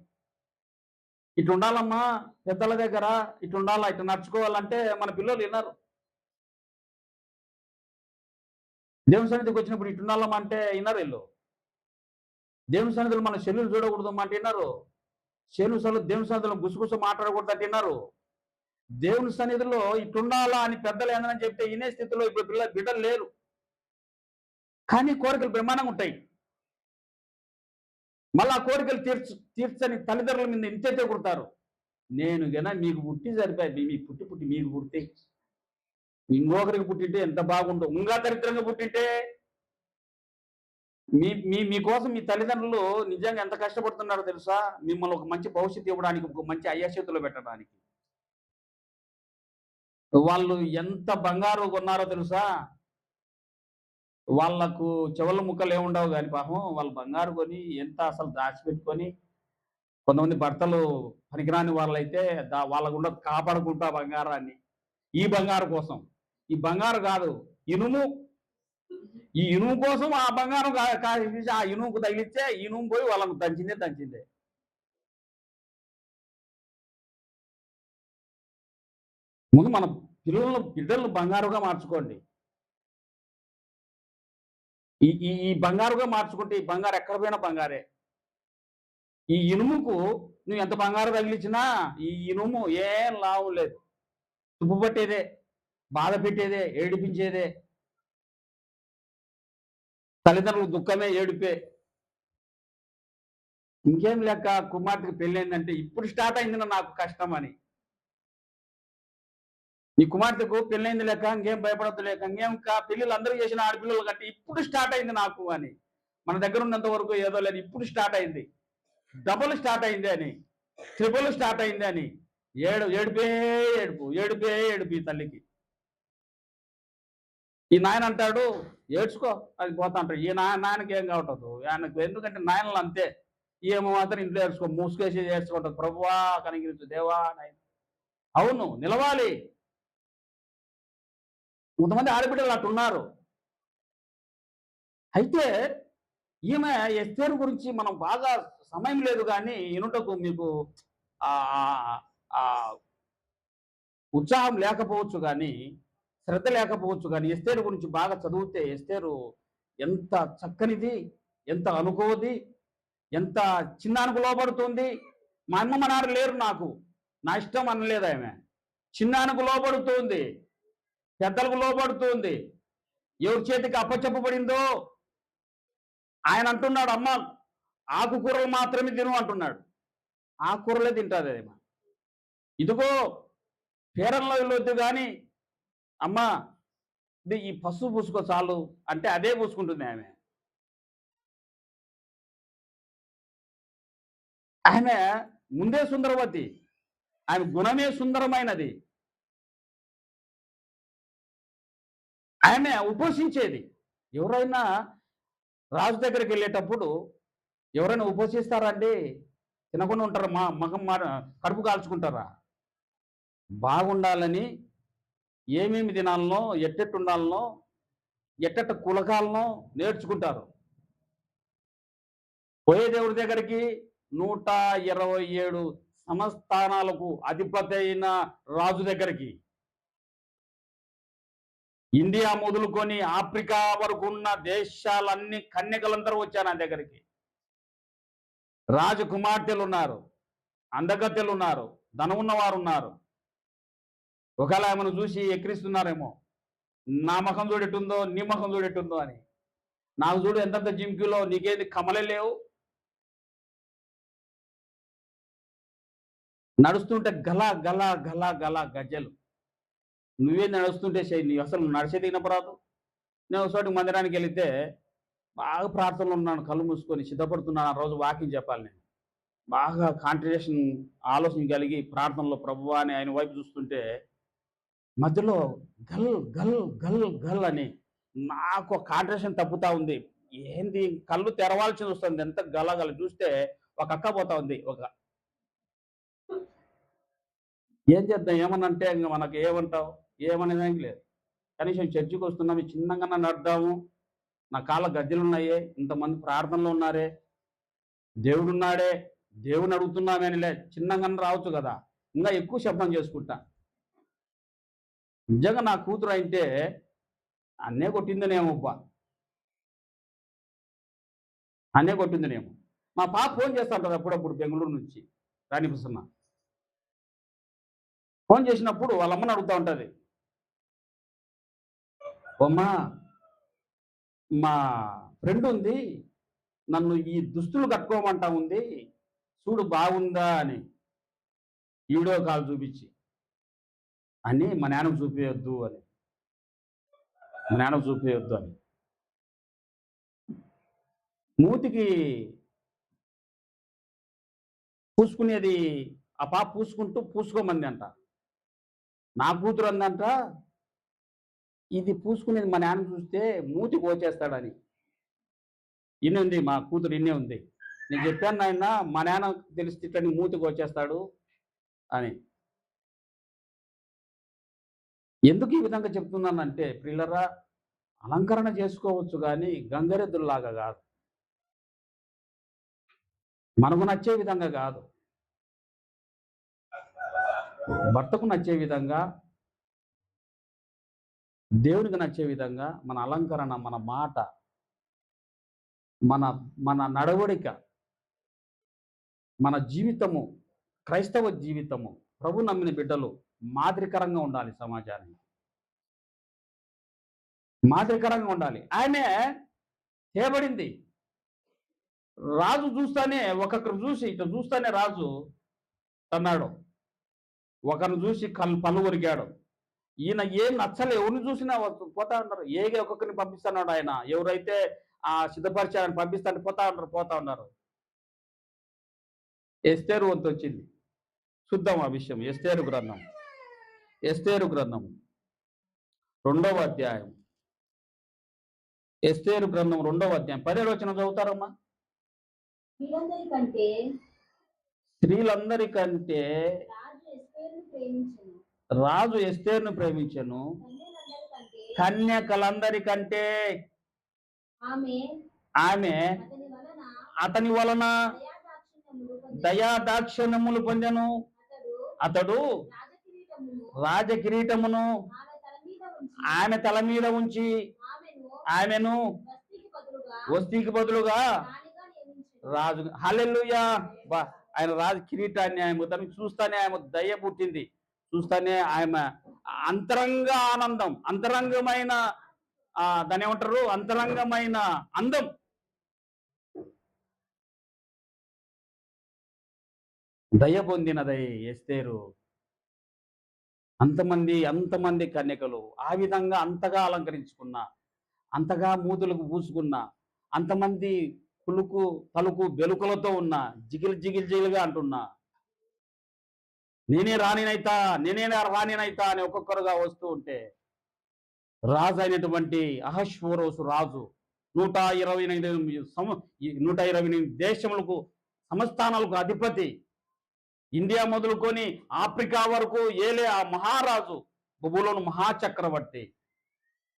ఇటు ఉండాలమ్మా పెద్దల దగ్గర, ఇటు ఉండాలా, ఇటు నడుచుకోవాలంటే మన పిల్లలు వినరు. దేవుని సన్నిధికి వచ్చినప్పుడు ఇటు ఉండాలమ్మా అంటే వినరు వీళ్ళు. దేవుని సన్నిధిలో మన చెల్లులు చూడకూడదమ్మా అంటే వినరు. దేవుని సన్నిధిలో గుసగుస మాట్లాడకూడదు అంటే వినరు. దేవుని సన్నిధిలో ఇటుండాలా అని పెద్దలు ఏందని చెప్తే వినే స్థితిలో ఇప్పుడు బిడ్డలు లేరు. కానీ కోరికలు బ్రహ్మాండంగా ఉంటాయి. మళ్ళీ ఆ కోరికలు తీర్చని తల్లిదండ్రుల మీద ఇంతైతే కుడతారు. నేను గన మీకు పుట్టి సరిపోయి, మీ పుట్టి మీకు పుడితే ఇంకొకరికి పుట్టింటే ఎంత బాగుండు, ఇంకా దరిద్రంగా పుట్టింటే. మీకోసం మీ తల్లిదండ్రులు నిజంగా ఎంత కష్టపడుతున్నారో తెలుసా? మిమ్మల్ని ఒక మంచి భవిష్యత్తు ఇవ్వడానికి, ఒక మంచి అయ్యాచేతులో పెట్టడానికి. వాళ్ళు ఎంత బంగారు కొన్నారో తెలుసా? వాళ్ళకు చెవుల ముక్కలు ఏముండవు కానీ పాపం వాళ్ళు బంగారు కొని ఎంత అసలు దాచిపెట్టుకొని, కొంతమంది భర్తలు పనికిరాని వాళ్ళైతే వాళ్ళకు ఉండదు, కాపాడుకుంటా బంగారాన్ని. ఈ బంగారు కోసం, ఈ బంగారు కాదు ఇనుము, ఈ ఇనుము కోసం ఆ బంగారం ఆ ఇనుముకు తగిలిస్తే ఇనుము పోయి వాళ్ళకు దంచిందే. ముందు మన బిడ్డలను బంగారుగా మార్చుకోండి. ఈ బంగారుగా మార్చుకుంటే ఈ బంగారు ఎక్కడ పోయినా బంగారే. ఈ ఇనుముకు నువ్వు ఎంత బంగారు తగిలించినా ఈ ఇనుము ఏం లాభం లేదు. తుప్పు పట్టేదే, బాధ పెట్టేదే, ఏడిపించేదే. తల్లిదండ్రులు దుఃఖమే, ఏడిపే. ఇంకేం లెక్క కుమార్తెకి పెళ్ళైందంటే ఇప్పుడు స్టార్ట్ అయింది నాకు కష్టం అని. నీ కుమార్తెకు పెళ్ళైంది లెక్క, ఇంకేం భయపడద్దు లేక, ఇంకేం పెళ్ళిళ్ళు అందరూ చేసిన ఆడపిల్లలు కట్టి ఇప్పుడు స్టార్ట్ అయింది నాకు అని. మన దగ్గర ఉన్నంత వరకు ఏదో లేదు, ఇప్పుడు స్టార్ట్ అయింది, డబుల్ స్టార్ట్ అయింది అని, ట్రిపుల్ స్టార్ట్ అయింది అని ఏడుపే ఏడుపు ఈ తల్లికి. ఈ నాయన అంటాడు ఏడ్చుకో అది పోతా అంటాడు. ఈ నాయనకి ఏం కావటదు ఆయనకు, ఎందుకంటే నాయనలు అంతే. ఏమో మాత్రం ఇంట్లో ఏడ్చుకో, మూసుకేసి ఏడ్చుకుంటారు. ప్రభువా కనికరించు దేవా నాయన. అవును, నిలవాలి. కొంతమంది ఆడబిడ్డలు అట్టున్నారు. అయితే ఈమె ఎస్తేరు గురించి మనం బాగా సమయం లేదు కానీ ఇనుటకు మీకు ఆ ఆ ఉత్సాహం లేకపోవచ్చు కానీ, శ్రద్ధ లేకపోవచ్చు కానీ, ఎస్తేరు గురించి బాగా చదివితే ఎస్తేరు ఎంత చక్కనిది, ఎంత అనుకోది, ఎంత చిన్నానికి లోబడుతుంది. మా అమ్మ మా నాన్న లేరు నాకు, నా ఇష్టం అనలేదు ఆమె. చిన్నానికి లోబడుతుంది, పెద్దలకు లోబడుతుంది. ఎవరి చేతికి అప్పచెప్పబడిందో ఆయన అంటున్నాడు, అమ్మ ఆకుకూరలు మాత్రమే తిను అంటున్నాడు. ఆకుకూరలే తింటుంది ఆమె. ఇదిగో పేరంలో వెళ్ళొద్దు కానీ అమ్మ ఇది ఈ పసుపు పూసుకో చాలు అంటే అదే పూసుకుంటుంది ఆమె. ఆమె ముందే సుందరవతి, ఆమె గుణమే సుందరమైనది. ఆమె ఉపవసించేది. ఎవరైనా రాజు దగ్గరికి వెళ్ళేటప్పుడు ఎవరైనా ఉపవసిస్తారా అండి? తినకుండా ఉంటారా? మగం కడుపు కాల్చుకుంటారా? బాగుండాలని ఏమేమి తినాలనో, ఎట్టెట్టు ఉండాలనో, ఎట్టెట్ట కులకాలనో నేర్చుకుంటారు. పోయే దేవుడి దగ్గరికి 127 సంస్థానాలకు అధిపతి అయిన రాజు దగ్గరికి, ఇండియా మొదలుకొని ఆఫ్రికా వరకు ఉన్న దేశాలన్నీ కన్యకలందరూ వచ్చారు నా దగ్గరికి. రాజకుమార్తెలు ఉన్నారు, అందగత్తెలు ఉన్నారు, ధనం ఉన్నవారు ఉన్నారు. ఒకవేళ ఆమెను చూసి ఎక్కిరిస్తున్నారేమో, నా ముఖం చూడెట్టుందో నీ ముఖం చూడెట్టుందో అని. నాకు చూడు ఎంతంత జిమ్కీలో, నీకేది కమలే లేవు. నడుస్తుంటే గల గల గల గల గజ్జలు. నువ్వే నడుస్తుంటే నీ అసలు నడిచేది వినపరాదు. నేను ఒకసారి మందిరానికి వెళితే బాగా ప్రార్థనలో ఉన్నాను, కళ్ళు మూసుకొని సిద్ధపడుతున్నాను. ఆ రోజు వాకింగ్ చెప్పాలి. నేను బాగా కాన్సంట్రేషన్ ఆలోచన కలిగి ప్రార్థనలో ప్రభువా అని ఆయన వైపు చూస్తుంటే మధ్యలో గల్ గల్ గల్ గల్ అని నాకు కాన్సంట్రేషన్ తప్పుతా ఉంది. ఏంది కళ్ళు తెరవాల్సి వస్తుంది, ఎంత గలగల చూస్తే ఒక అక్క పోతా ఉంది. ఏం చేద్దాం, ఏమనంటే ఇంక మనకు ఏమంటావు, ఏమనేదానికి లేదు. కనీసం చర్చికి వస్తున్నాము, చిన్నగా నడుద్దాము, నా కాళ్ళ గద్దెలు ఉన్నాయే, ఇంతమంది ప్రార్థనలో ఉన్నారే, దేవుడున్నాడే, దేవుని అడుగుతున్నామని లే, చిన్నగా రావచ్చు కదా, ఇంకా ఎక్కువ శబ్దం చేసుకుంటా. నిజంగా నా కూతురు అయితే అన్నే కొట్టిందనేమోబ్బా, అన్నే కొట్టిందనేమో. మా పాప ఫోన్ చేస్తా ఉంటారు అప్పుడప్పుడు బెంగళూరు నుంచి, రాణిపిస్తున్నా. ఫోన్ చేసినప్పుడు వాళ్ళ అమ్మని అడుగుతూ ఉంటుంది, అమ్మా మా ఫ్రెండ్ ఉంది, నన్ను ఈ దుస్తులు కట్టుకోమంటా ఉంది, చూడు బాగుందా అని వీడియో కాల్ చూపించి. అని మా నాన్నకు చూపించొద్దు అని, మా నాన్నకు చూపించొద్దు అని. మూతికి పూసుకునేది ఆ పాప పూసుకుంటూ పూసుకోమంది అంట. నా కూతురు అందంట, ఇది పూసుకునేది మా నాన్న చూస్తే మూతి కోచేస్తాడని. ఇన్ని ఉంది, మా కూతురు ఇన్నే ఉంది. నేను చెప్పాను నాయన, మా నాన్న తెలిస్తే ఇట్లా మూతి కోచేస్తాడు అని. ఎందుకు ఈ విధంగా చెప్తున్నానంటే ప్రియులరా, అలంకరణ చేసుకోవచ్చు కానీ గంగరెద్దుల్లాగా కాదు, మనకు నచ్చే విధంగా కాదు. భర్తకు నచ్చే విధంగా, దేవునికి నచ్చే విధంగా మన అలంకరణ, మన మాట, మన మన నడవడిక, మన జీవితము, క్రైస్తవ జీవితము, ప్రభు నమ్మిన బిడ్డలు మాదిరికరంగా ఉండాలి. సమాజానికి మాదిరికరంగా ఉండాలి. ఆమె చేయబడింది. రాజు చూస్తానే, ఒక్కొక్కరు చూసి ఇట్లా చూస్తానే రాజు అన్నాడు, ఒకరిని చూసి పళ్ళు కొరికాడు. ఈయన ఏం నచ్చలే, ఎవరిని చూసినా పోతా ఉన్నారు. ఏగే ఒక్కొక్కరిని పంపిస్తున్నాడు ఆయన, ఎవరైతే ఆ సిద్ధపరిచారని పంపిస్తాను పోతా ఉన్నారు. ఎస్తేరు వంతు వచ్చింది. చూద్దాం ఆ విషయం. ఎస్తేరు గ్రంథం 2వ అధ్యాయం ఎస్తేరు గ్రంథం 2వ అధ్యాయం 17వ వచనం చదువుతారమ్మా. వీరందరికంటే స్త్రీలందరికంటే రాజు ఎస్తేరును ప్రేమించెను. రాజు ఎస్తేరును ప్రేమించెను. కన్యలందరికంటే కన్యకలందరికంటే ఆమె ఆమె అతని వలన అతని వలన దయాదాక్షిణ్యములు పొందెను. దయాదాక్షిణ్యములు పొందెను. అతడు అతడు రాజకిరీటమును రాజకిరీటమును ఆమె తల మీద ఉంచి ఆమె తల మీద ఉంచి ఆమెను ఆమెను వస్తికి బదులుగా వస్తికి బదులుగా రాణిగా నియమించెను. రాజు. హల్లెలూయా. బా, ఆయన రాజు కిరీటాన్ని ఆయన తనకి చూస్తానే ఆమె దయ పుట్టింది. చూస్తానే ఆమె అంతరంగ ఆనందం, అంతరంగమైన దాని ఏమంటారు, అంతరంగమైన అందం. దయ పొందినదై ఎస్తేరు. అంతమంది కన్యకలు ఆ విధంగా అంతగా అలంకరించుకున్న, అంతగా మూతులకు పూసుకున్న, అంతమంది కులుకు తలుకు బెలుకలతో ఉన్న, జిగిలుగా అంటున్నా, నేనే రాణినైతా అని ఒక్కొక్కరుగా వస్తూ ఉంటే, రాజు అయినటువంటి అహష్వేరోషు రాజు 128 దేశములకు సంస్థానాలకు అధిపతి, ఇండియా మొదలుకొని ఆఫ్రికా వరకు ఏలే ఆ మహారాజు, బబులోను మహాచక్రవర్తి,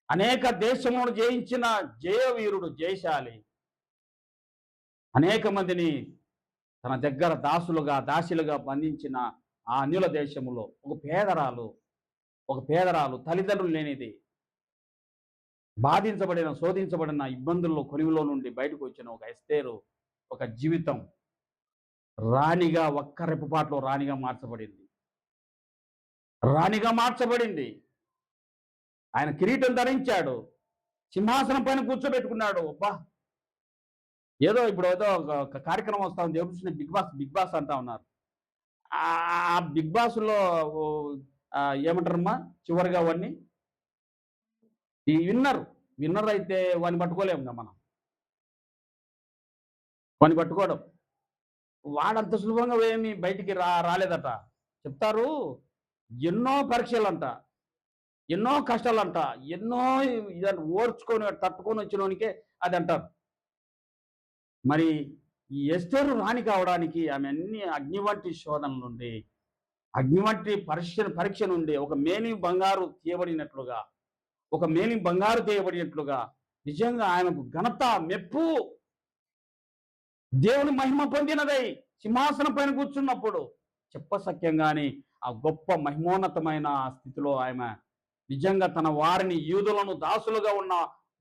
అనేక దేశములను జయించిన జయవీరుడు, జయశాలి, అనేక మందిని తన దగ్గర దాసులుగా బంధించిన ఆ అన్యుల దేశములో ఒక పేదరాలు తల్లిదండ్రులు లేనిది, శోధించబడిన ఇబ్బందుల్లో కొలివిలో నుండి బయటకు వచ్చిన ఒక ఎస్తేరు ఒక జీవితం రాణిగా, ఒక్క రెప్పపాట్లో రాణిగా మార్చబడింది. ఆయన కిరీటం ధరించాడు, సింహాసనం పైన కూర్చోబెట్టుకున్నాడు. అబ్బా, ఏదో ఒక కార్యక్రమం వస్తా ఉంది, ఎవరు బిగ్ బాస్ అంటా ఉన్నారు. ఆ బిగ్ బాస్లో ఏమంటారమ్మా చివరిగా వాడిని, ఈ విన్నర్ అయితే వాడిని పట్టుకోలేము మనం. వాడిని పట్టుకోవడం, వాడంత సులభంగా ఏమి బయటికి రాలేదట. చెప్తారు, ఎన్నో పరీక్షలంట, ఎన్నో కష్టాలంట, ఎన్నో ఓర్చుకొని తట్టుకొని వచ్చినోనికే అది అంటారు. మరి ఈ ఎస్తేరు రాణి కావడానికి ఆమె అన్ని అగ్ని వంటి శోధనల నుండి, అగ్ని వంటి పరీక్ష నుండి ఒక మేలిమి బంగారు తీయబడినట్లుగా నిజంగా ఆమెకు ఘనత, మెప్పు, దేవుని మహిమ పొందినదై సింహాసనం పైన కూర్చున్నప్పుడు చెప్పసఖ్యంగాని ఆ గొప్ప మహిమోన్నతమైన స్థితిలో ఆమె నిజంగా తన వారిని, యూదులను, దాసులుగా ఉన్న,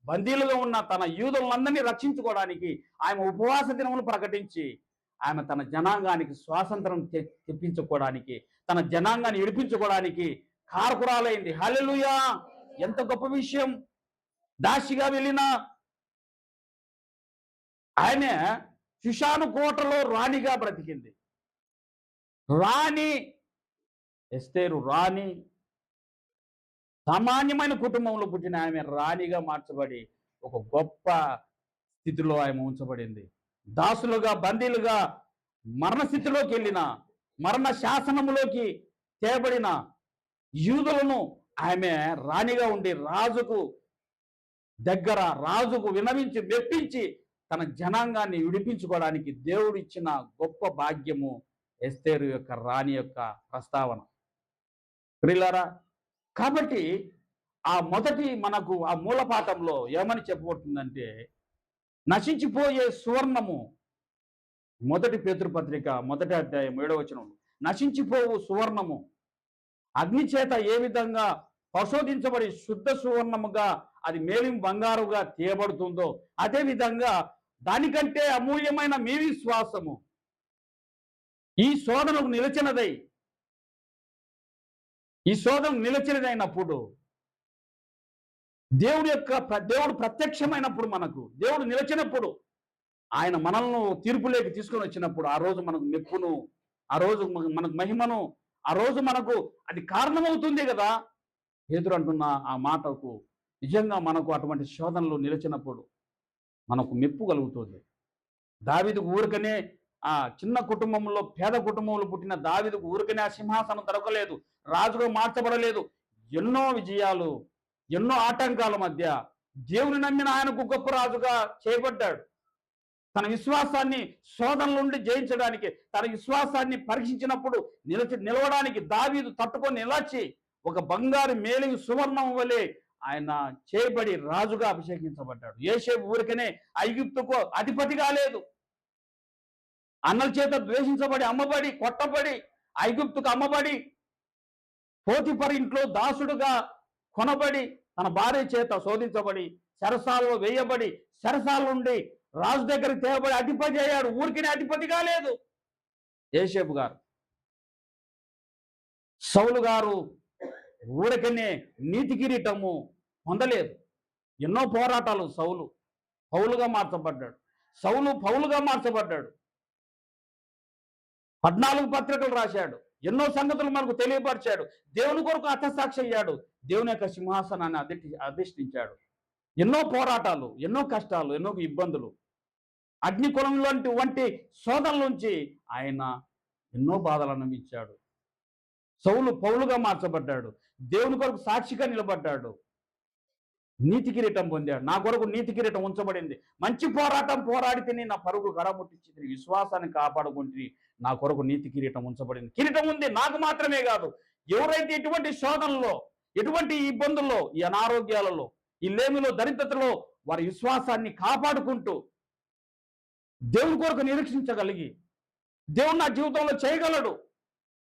బందీలుగా ఉన్న తన యూదులందరినీ రక్షించుకోవడానికి ఆమె ఉపవాస దినములు ప్రకటించి ఆమె తన జనాంగానికి స్వాతంత్రం తెప్పించుకోవడానికి, తన జనాంగాన్ని విడిపించుకోవడానికి కారకురాలైంది. హల్లెలూయా. ఎంత గొప్ప విషయం. దాసిగా వెళ్ళిన ఆయన షుషాను కోటలో రాణిగా బ్రతికింది. రాణి ఎస్తేరు రాణి, సామాన్యమైన కుటుంబంలో పుట్టిన ఆమె రాణిగా మార్చబడి ఒక గొప్ప స్థితిలో ఆమె ఉంచబడింది. దాసులుగా, బందీలుగా మరణస్థితిలోకి వెళ్ళిన, మరణ శాసనములోకి తేబడిన యూదులను ఆమె రాణిగా ఉండి రాజుకు వినవించి, మెప్పించి తన జనాంగాన్ని విడిపించుకోవడానికి దేవుడిచ్చిన గొప్ప భాగ్యము ఎస్తేరు యొక్క రాణి యొక్క ప్రస్తావన. ప్రియులారా, కాబట్టి ఆ మొదటి మనకు ఆ మూలపాఠంలో ఏమని చెప్పబడుతుందంటే, నశించిపోయే సువర్ణము, మొదటి పేతురుపత్రిక 1వ అధ్యాయం 7వ వచనం, నశించిపోవు సువర్ణము అగ్ని చేత ఏ విధంగా పరిశోధించబడి శుద్ధ సువర్ణముగా అది మేలిం బంగారుగా తీయబడుతుందో, అదే విధంగా దానికంటే అమూల్యమైన మీ విశ్వాసము ఈ శోధనకు నిలిచినదైనప్పుడు, దేవుడు ప్రత్యక్షమైనప్పుడు, మనకు దేవుడు నిలిచినప్పుడు, ఆయన మనల్ని తీర్పులోకి తీసుకొని వచ్చినప్పుడు, ఆ రోజు మనకు మెప్పును, ఆ రోజు మనకు మహిమను, ఆ రోజు మనకు అది కారణమవుతుంది కదా. పేతురు అంటున్న ఆ మాటకు నిజంగా మనకు అటువంటి శోధనలు నిలిచినప్పుడు మనకు మెప్పు కలుగుతుంది. దావీదుకు ఊరికనే ఆ చిన్న కుటుంబంలో, పేద కుటుంబంలో పుట్టిన దావీదుకు ఊరికనే ఆ సింహాసనం దొరకలేదు, రాజుగా మార్చబడలేదు. ఎన్నో విజయాలు, ఎన్నో ఆటంకాల మధ్య దేవుని నమ్మిన ఆయనకు గొప్ప రాజుగా చేయబడ్డాడు. తన విశ్వాసాన్ని శోధనల నుండి జయించడానికి, తన విశ్వాసాన్ని పరీక్షించినప్పుడు నిలవడానికి దావీదు తట్టుకొని నిలచి ఒక బంగారు మేలిమి సువర్ణం వలె ఆయన చేయబడి రాజుగా అభిషేకించబడ్డాడు. యోసేపు ఊరికనే ఐగుప్తుకు అధిపతి కాలేదు. అన్నల చేత ద్వేషించబడి, అమ్మబడి, కొట్టబడి, ఐగుప్తుకు అమ్మబడి, పోతిఫర్ ఇంట్లో దాసుడుగా కొనబడి, తన భార్య చేత శోధించబడి, చెరసాలలో వేయబడి, చెరసాల నుండి రాజు దగ్గరికి తేవబడి అధిపతి అయ్యాడు. ఊరికనే అధిపతి కాలేదు యోసేపు గారు. సౌలు గారు ఊరికనే నీతి కిరీటము పొందలేదు. ఎన్నో పోరాటాలు. సౌలు పౌలుగా మార్చబడ్డాడు. సౌలు పౌలుగా మార్చబడ్డాడు. 14 పత్రికలు రాశాడు. ఎన్నో సంగతులు మనకు తెలియపరిచాడు. దేవుని కొరకు హతసాక్షి అయ్యాడు. దేవుని యొక్క సింహాసనాన్ని అధిష్ఠించాడు. ఎన్నో పోరాటాలు, ఎన్నో కష్టాలు, ఎన్నో ఇబ్బందులు, అగ్నికులం వంటి శోధనల నుంచి ఆయన ఎన్నో బాధలు అనుభవించాడు. సౌలు పౌలుగా మార్చబడ్డాడు. దేవుని కొరకు సాక్షిగా నిలబడ్డాడు. నీతి కిరీటం పొందాడు. నా కొరకు నీతి కిరీటం ఉంచబడింది. మంచి పోరాటం పోరాడి తిని నా పరుగు గడముట్టించి విశ్వాసాన్ని కాపాడుకుంటే నా కొరకు నీతి కిరీటం ఉంచబడింది. కిరీటం ఉంది నాకు మాత్రమే కాదు. ఎవరైతే ఎటువంటి శోధనలో, ఎటువంటి ఇబ్బందుల్లో, ఈ అనారోగ్యాలలో, ఈ లేమిలో, దరిద్రతలో వారి విశ్వాసాన్ని కాపాడుకుంటూ దేవుని కొరకు నిరీక్షించగలిగి, దేవుడు నా జీవితంలో చేయగలడు,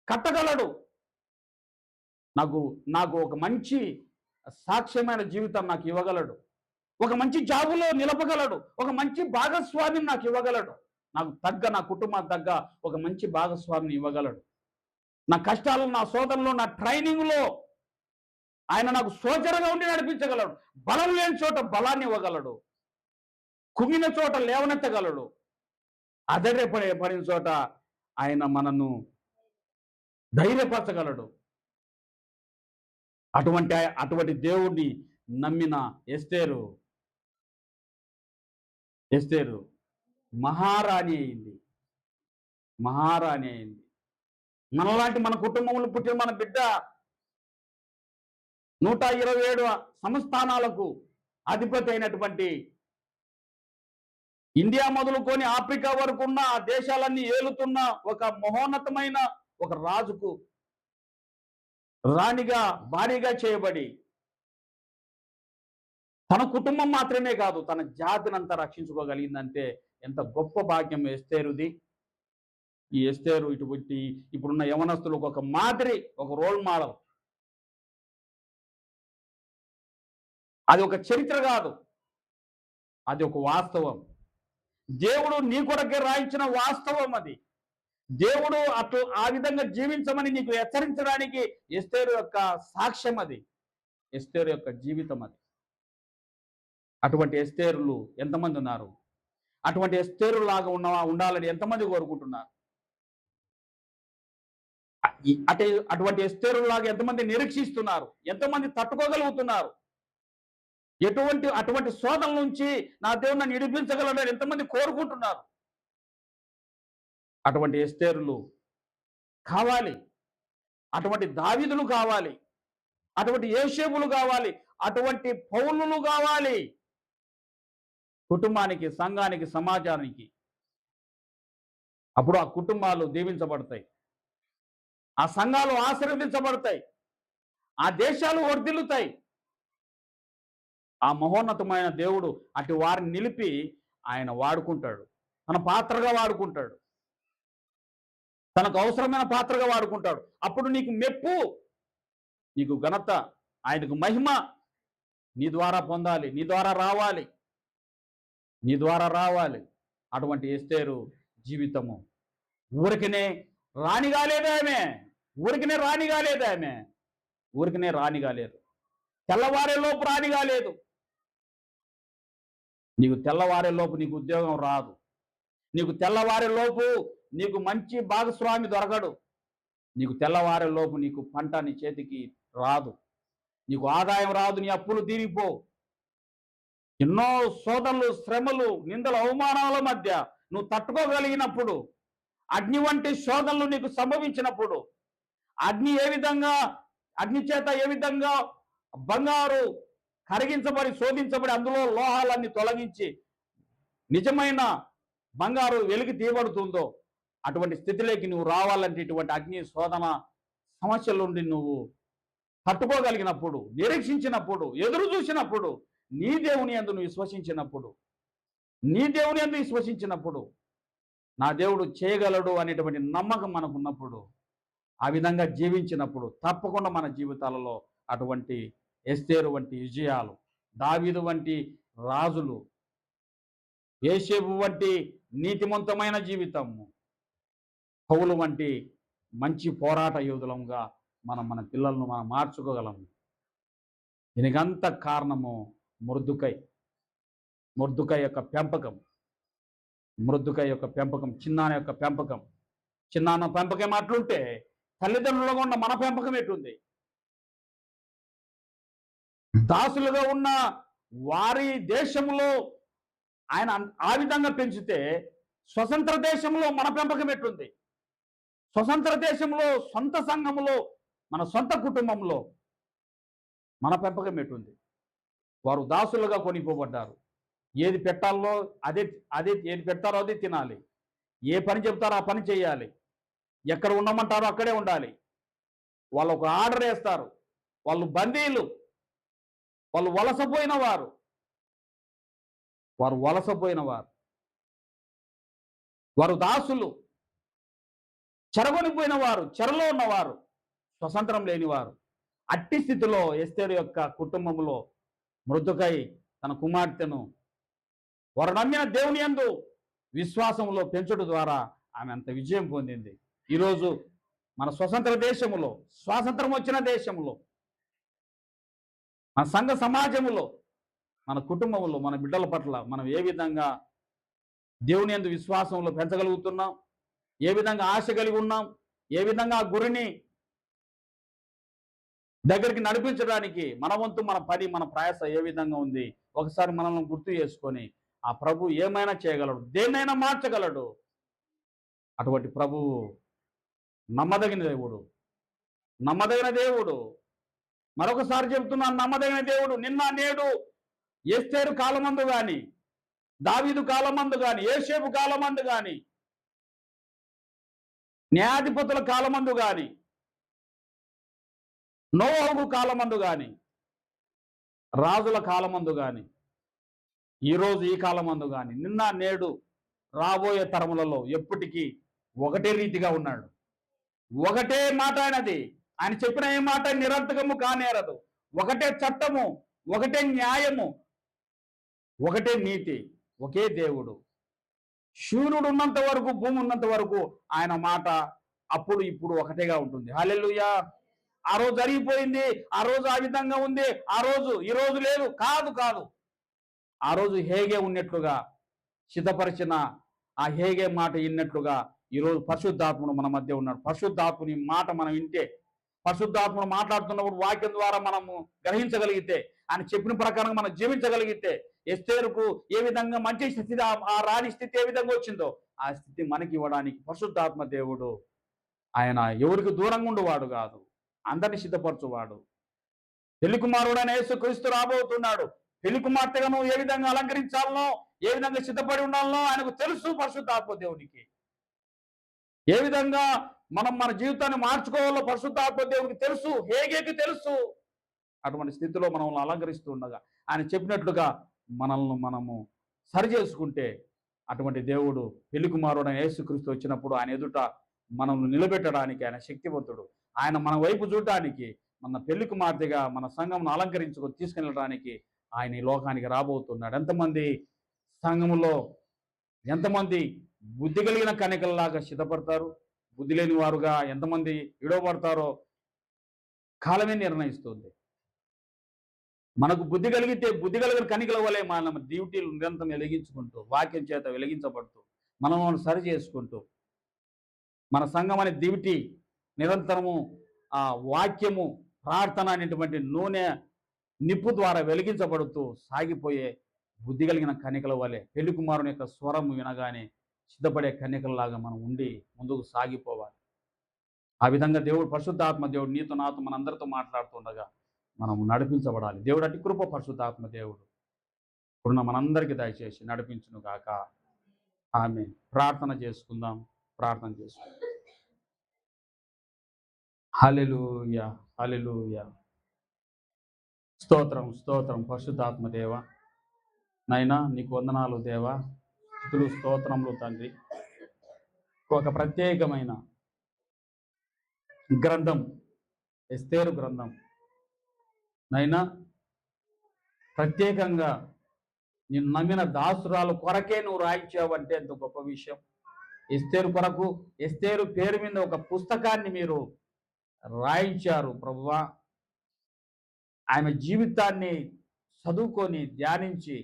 కట్టగలడు, నాకు ఒక మంచి సాక్ష్యమైన జీవితం నాకు ఇవ్వగలడు, ఒక మంచి జాబులో నిలపగలడు, ఒక మంచి భాగస్వామిని నాకు ఇవ్వగలడు, నాకు తగ్గ, నా కుటుంబానికి తగ్గ ఒక మంచి భాగస్వామిని ఇవ్వగలడు, నా కష్టాలు, నా శోధనలో, నా ట్రైనింగ్లో ఆయన నాకు సోచరగా ఉండి నడిపించగలడు, బలం లేని చోట బలాన్ని ఇవ్వగలడు, కుంగిన చోట లేవనెత్తగలడు, పడిన చోట ఆయన మనను ధైర్యపరచగలడు. అటువంటి దేవుణ్ణి నమ్మిన ఎస్తేరు మహారాణి అయింది. మనలాంటి మన కుటుంబంలో పుట్టిన మన బిడ్డ 127 సంస్థానాలకు అధిపతి అయినటువంటి, ఇండియా మొదలుకొని ఆఫ్రికా వరకు ఉన్న ఆ దేశాలన్నీ ఏలుతున్న ఒక మహోన్నతమైన ఒక రాజుకు రాణిగా, భార్యగా చేయబడి తన కుటుంబం మాత్రమే కాదు తన జాతినంతా రక్షించుకోగలిగిందంటే ఎంత గొప్ప భాగ్యం ఎస్తేరుది. ఈ ఎస్తేరు ఇప్పుడున్న యవనస్తులకు ఒక మాదిరి, ఒక రోల్ మోడల్. అది ఒక చరిత్ర కాదు, అది ఒక వాస్తవం. దేవుడు నీ కొరకే రాయించిన వాస్తవం అది. దేవుడు ఆ విధంగా జీవించమని నీకు హెచ్చరించడానికి ఎస్తేరు యొక్క సాక్ష్యం అది, ఎస్తేరు యొక్క జీవితం అది. అటువంటి ఎస్తేరులు ఎంతమంది ఉన్నారు? అటువంటి ఎస్తేరు లాగా ఉండాలని ఎంతమంది కోరుకుంటున్నారు? అటువంటి ఎస్తేరు లాగా ఎంతమంది నిరీక్షిస్తున్నారు? ఎంతమంది తట్టుకోగలుగుతున్నారు? అటువంటి శోధన నుంచి నా దేవుడు నన్ను విడిపించగలడని ఎంతమంది కోరుకుంటున్నారు? అటువంటి ఎస్తేరులు కావాలి, అటువంటి దావీదులు కావాలి, అటువంటి యోసేపులు కావాలి, అటువంటి పౌలులు కావాలి కుటుంబానికి, సంఘానికి, సమాజానికి. అప్పుడు ఆ కుటుంబాలు దీవించబడతాయి, ఆ సంఘాలు ఆశీర్వదించబడతాయి, ఆ దేశాలు వర్ధిల్లుతాయి. ఆ మహోన్నతమైన దేవుడు అటు వారిని నిలిపి ఆయన వాడుకుంటాడు, తన పాత్రగా వాడుకుంటాడు, తనకు అవసరమైన పాత్రగా వాడుకుంటాడు. అప్పుడు నీకు మెప్పు, నీకు ఘనత, ఆయనకు మహిమ నీ ద్వారా పొందాలి, నీ ద్వారా రావాలి. అటువంటి ఎస్తేరు జీవితము. ఊరికనే రాణి కాలేదు, తెల్లవారేలోపు రాణి కాలేదు. నీకు తెల్లవారేలోపు నీకు ఉద్యోగం రాదు, నీకు తెల్లవారేలోపు నీకు మంచి భాగస్వామి దొరకడు, నీకు తెల్లవారేలోపు నీకు పంట నీ చేతికి రాదు, నీకు ఆదాయం రాదు, నీ అప్పులు తీరిపో. ఎన్నో శోధనలు, శ్రమలు, నిందలు, అవమానాల మధ్య నువ్వు తట్టుకోగలిగినప్పుడు, అగ్ని వంటి శోధనలు నీకు సంభవించినప్పుడు, అగ్ని చేత ఏ విధంగా బంగారు కరిగించబడి శోధించబడి అందులో లోహాలన్నీ తొలగించి నిజమైన బంగారు వెలికి తీయబడుతుందో అటువంటి స్థితిలోకి నువ్వు రావాలంటే ఇటువంటి అగ్ని శోధన సమస్యల నుండి నువ్వు తట్టుకోగలిగినప్పుడు, నిరీక్షించినప్పుడు, ఎదురు చూసినప్పుడు, నీ దేవుని యందు నువ్వు విశ్వసించినప్పుడు, నీ దేవుని యందు విశ్వసించినప్పుడు నా దేవుడు చేయగలడు అనేటువంటి నమ్మకం మనకున్నప్పుడు, ఆ విధంగా జీవించినప్పుడు తప్పకుండా మన జీవితాలలో అటువంటి ఎస్తేరు వంటి విజయాలు, దావీదు వంటి రాజులు, యేషేబు వంటి నీతిమంతమైన జీవితము, పౌలు వంటి మంచి పోరాట యోధులంగా మన పిల్లలను మనం మార్చుకోగలము. దీనికంత కారణము మొర్దుకై యొక్క పెంపకం, చిన్నాన యొక్క పెంపకం. చిన్నాన్న పెంపకం అట్లుంటే తల్లిదండ్రులుగా ఉన్న మన పెంపకం ఎట్లుంది? దాసులుగా ఉన్న వారి దేశంలో ఆయన ఆ విధంగా పెంచితే స్వతంత్ర దేశంలో మన పెంపకం ఎట్లుంది? స్వతంత్ర దేశంలో, సొంత సంఘంలో, మన సొంత కుటుంబంలో మన పెంపకం ఎట్లుంది? వారు దాసులుగా కొనిపోబడ్డారు. ఏది పెట్టాలో అదే అదే ఏది పెడతారో అదే తినాలి. ఏ పని చెప్తారో ఆ పని చేయాలి. ఎక్కడ ఉండమంటారో అక్కడే ఉండాలి. వాళ్ళు ఒక ఆర్డర్ వేస్తారు. వాళ్ళు బందీలు, వాళ్ళు వలసపోయిన వారు, వారు దాసులు, చెరగొనిపోయిన వారు, చెరలో ఉన్నవారు, స్వతంత్రం లేనివారు. అట్టి స్థితిలో ఎస్తేరు యొక్క కుటుంబంలో మృదుకై తన కుమార్తెను వారు నమ్మిన దేవుని యందు విశ్వాసంలో పెంచుట ద్వారా ఆమె అంత విజయం పొందింది. ఈరోజు మన స్వతంత్ర దేశములో, స్వాతంత్రం వచ్చిన దేశంలో, మన సంఘ సమాజములో, మన కుటుంబంలో, మన బిడ్డల పట్ల మనం ఏ విధంగా దేవుని యందు విశ్వాసంలో పెంచగలుగుతున్నాం, ఏ విధంగా ఆశ కలిగి ఉన్నాం, ఏ విధంగా ఆ గురిని దగ్గరికి నడిపించడానికి మన వంతు, మన పని, మన ప్రయాస ఏ విధంగా ఉంది ఒకసారి మనల్ని గుర్తు చేసుకొని ఆ ప్రభు ఏమైనా చేయగలడు, దేన్నైనా మార్చగలడు. అటువంటి ప్రభువు నమ్మదగిన దేవుడు. మరొకసారి చెబుతున్నాను, నమ్మదగిన దేవుడు. నిన్న నేడు ఎస్తేరు కాలమందు గాని, దావీదు కాలమందు గాని, యేషేబు కాలమందు గాని, న్యాయాధిపతుల కాలమందు గాని, నోవహు కాలమందు గాని, రాజుల కాలమందు గాని, ఈరోజు ఈ కాలమందు గాని, నిన్న నేడు రాబోయే తరములలో ఎప్పటికీ ఒకటే రీతిగా ఉన్నాడు. ఒకటే మాట ఆయనది. ఆయన చెప్పిన ఏ మాట నిరర్థకము కానేరదు. ఒకటే చట్టము, ఒకటే న్యాయము, ఒకటే నీతి, ఒకే దేవుడు. సూర్యుడు ఉన్నంత వరకు, భూమి ఉన్నంత వరకు ఆయన మాట అప్పుడు ఇప్పుడు ఒకటేగా ఉంటుంది. హల్లెలూయా. ఆ రోజు జరిగిపోయింది, ఆ రోజు ఆ విధంగా ఉంది, ఆ రోజు ఈ రోజు లేదు, కాదు. ఆ రోజు హేగే ఉన్నట్లుగా సిద్ధపరిచిన ఆ హేగే మాట విన్నట్లుగా ఈరోజు పరిశుద్ధాత్ముడు మన మధ్య ఉన్నాడు. పరిశుద్ధాత్ముని మాట మనం వింటే, పరిశుద్ధాత్ముడు మాట్లాడుతున్నప్పుడు వాక్యం ద్వారా మనము గ్రహించగలిగితే, ఆయన చెప్పిన ప్రకారం మనం జీవించగలిగితే, ఎస్తేరుకు ఏ విధంగా మంచి స్థితి, ఆ రాణి స్థితి ఏ విధంగా వచ్చిందో ఆ స్థితి మనకి ఇవ్వడానికి పరిశుద్ధాత్మ దేవుడు ఆయన ఎవరికి దూరంగా ఉండేవాడు కాదు, అందరిని సిద్ధపరచువాడు. పెళ్లి కుమారుడైన యేసుక్రీస్తు రాబోతున్నాడు. పెళ్లి కుమార్తెను ఏ విధంగా అలంకరించాలనో, ఏ విధంగా సిద్ధపడి ఉండాలనో ఆయనకు తెలుసు. పరిశుద్ధాత్మ దేవునికి ఏ విధంగా మనం మన జీవితాన్ని మార్చుకోవాలో పరిశుద్ధాత్మ దేవునికి తెలుసు, హేగేకి తెలుసు. అటువంటి స్థితిలో మనల్ని అలంకరిస్తూ ఉండగా ఆయన చెప్పినట్లుగా మనల్ని మనము సరి చేసుకుంటే, అటువంటి దేవుడు పెళ్లి కుమారుడైన యేసుక్రీస్తు వచ్చినప్పుడు ఆయన ఎదుట మనల్ని నిలబెట్టడానికి ఆయన శక్తివంతుడు. ఆయన మన వైపు చూడటానికి, మన పెళ్లి కుమార్తెగా మన సంఘంను అలంకరించుకొని తీసుకెళ్ళడానికి ఆయన ఈ లోకానికి రాబోతున్నాడు. ఎంతమంది సంఘములో ఎంతమంది బుద్ధి కలిగిన కన్యకల్లాగా సిద్ధపడతారు, బుద్ధి లేని వారుగా ఎంతమంది విడవబడతారో కాలమే నిర్ణయిస్తుంది. మనకు బుద్ధి కలిగితే బుద్ధి కలిగిన కన్యకల వలె మన డ్యూటీలు నిరంతరం వెలిగించుకుంటూ, వాక్యం చేత వెలిగించబడుతూ, మనల్ని సరి చేసుకుంటూ, మన సంఘం అనే డ్యూటీ నిరంతరము ఆ వాక్యము, ప్రార్థన అనేటువంటి నూనె నిప్పు ద్వారా వెలిగించబడుతూ సాగిపోయే బుద్ధి కలిగిన కన్యకల వలె పెళ్లి కుమారుని యొక్క స్వరం వినగానే సిద్ధపడే కన్యకల్లాగా మనం ఉండి ముందుకు సాగిపోవాలి. ఆ విధంగా దేవుడు, పరిశుద్ధాత్మ దేవుడు నీతో నాతో మనందరితో మాట్లాడుతుండగా మనం నడిపించబడాలి. దేవుడు అతి కృప పరిశుద్ధాత్మ దేవుడు ఉన్న మనందరికీ దయచేసి నడిపించును గాక. ఆమేన్. ప్రార్థన చేసుకుందాం. ప్రార్థన చేసుకుందాం. హల్లెలూయా, హల్లెలూయా. స్తోత్రం, స్తోత్రం పరిశుద్ధాత్మ దేవ. నైనా నీకు వందనాలు దేవా. స్తుతులు స్తోత్రములు తండ్రి. ఒక ప్రత్యేకమైన గ్రంథం, ఎస్తేరు గ్రంథం నైనా ప్రత్యేకంగా నిన్ను నమ్మిన దాసురాలు కొరకే నువ్వు రాయించావంటే ఎంత గొప్ప విషయం. ఎస్తేరు కొరకు, ఎస్తేరు పేరు మీద ఒక పుస్తకాన్ని మీరు రాయించారు ప్రభువా. ఆమె జీవితాన్ని చదువుకొని ధ్యానించి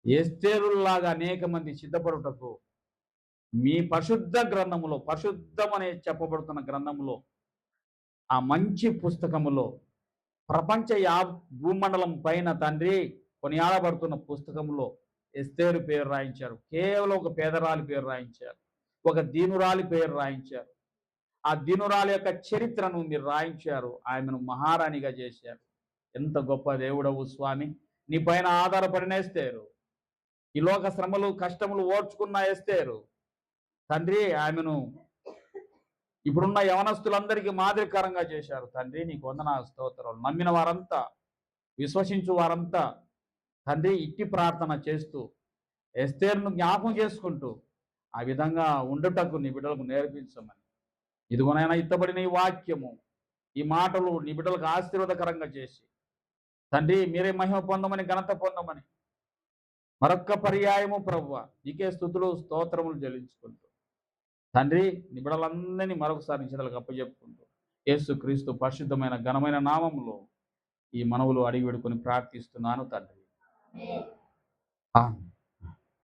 ఎస్తేరులాగా అనేక మంది సిద్ధపడుటకు మీ పరిశుద్ధ గ్రంథములో, పరిశుద్ధమనే చెప్పబడుతున్న గ్రంథములో, ఆ మంచి పుస్తకములో ప్రపంచ భూమండలం పైన తండ్రి కొనియాడబడుతున్న పుస్తకంలో ఎస్తేరు పేరు రాయించారు. కేవలం ఒక పేదరాలి పేరు రాయించారు, ఒక దీనురాలి పేరు రాయించారు. ఆ దీనురాలి యొక్క చరిత్రను మీరు రాయించారు. ఆమెను మహారాణిగా చేశారు. ఎంత గొప్ప దేవుడవు స్వామి. నీ పైన ఆధారపడిన ఎస్తేరు, ఈ లోక శ్రమలు కష్టములు ఓర్చుకున్న ఎస్తేరు తండ్రి, ఆమెను ఇప్పుడున్న యవనస్తులందరికీ మాదిరికరంగా చేశారు తండ్రి. నీకు వందనాలు స్తోత్రాలు. నమ్మిన వారంతా, విశ్వసించు వారంతా తండ్రి ఇట్టి ప్రార్థన చేస్తూ ఎస్తేరును జ్ఞాపకం చేసుకుంటూ ఆ విధంగా ఉండుటకు నీ బిడ్డలకు నేర్పించమని, ఇదిగోనైనా ఇత్తబడిన ఈ వాక్యము, ఈ మాటలు నీ బిడ్డలకు ఆశీర్వాదకరంగా చేసి తండ్రి మీరే మహిమ పొందమని, ఘనత పొందమని మరొక్క పర్యాయము ప్రభువా నీకే స్తుతులు స్తోత్రములు చెల్లించుకుంటూ తండ్రి నీ బిడ్డలందరినీ మరొకసారి నీ చేతులకు అప్పచెప్పుకుంటూ యేసు క్రీస్తు పరిశుద్ధమైన ఘనమైన నామములో ఈ మనవులు అడిగి వేడుకొని ప్రార్థిస్తున్నాను తండ్రి. ఆమేన్.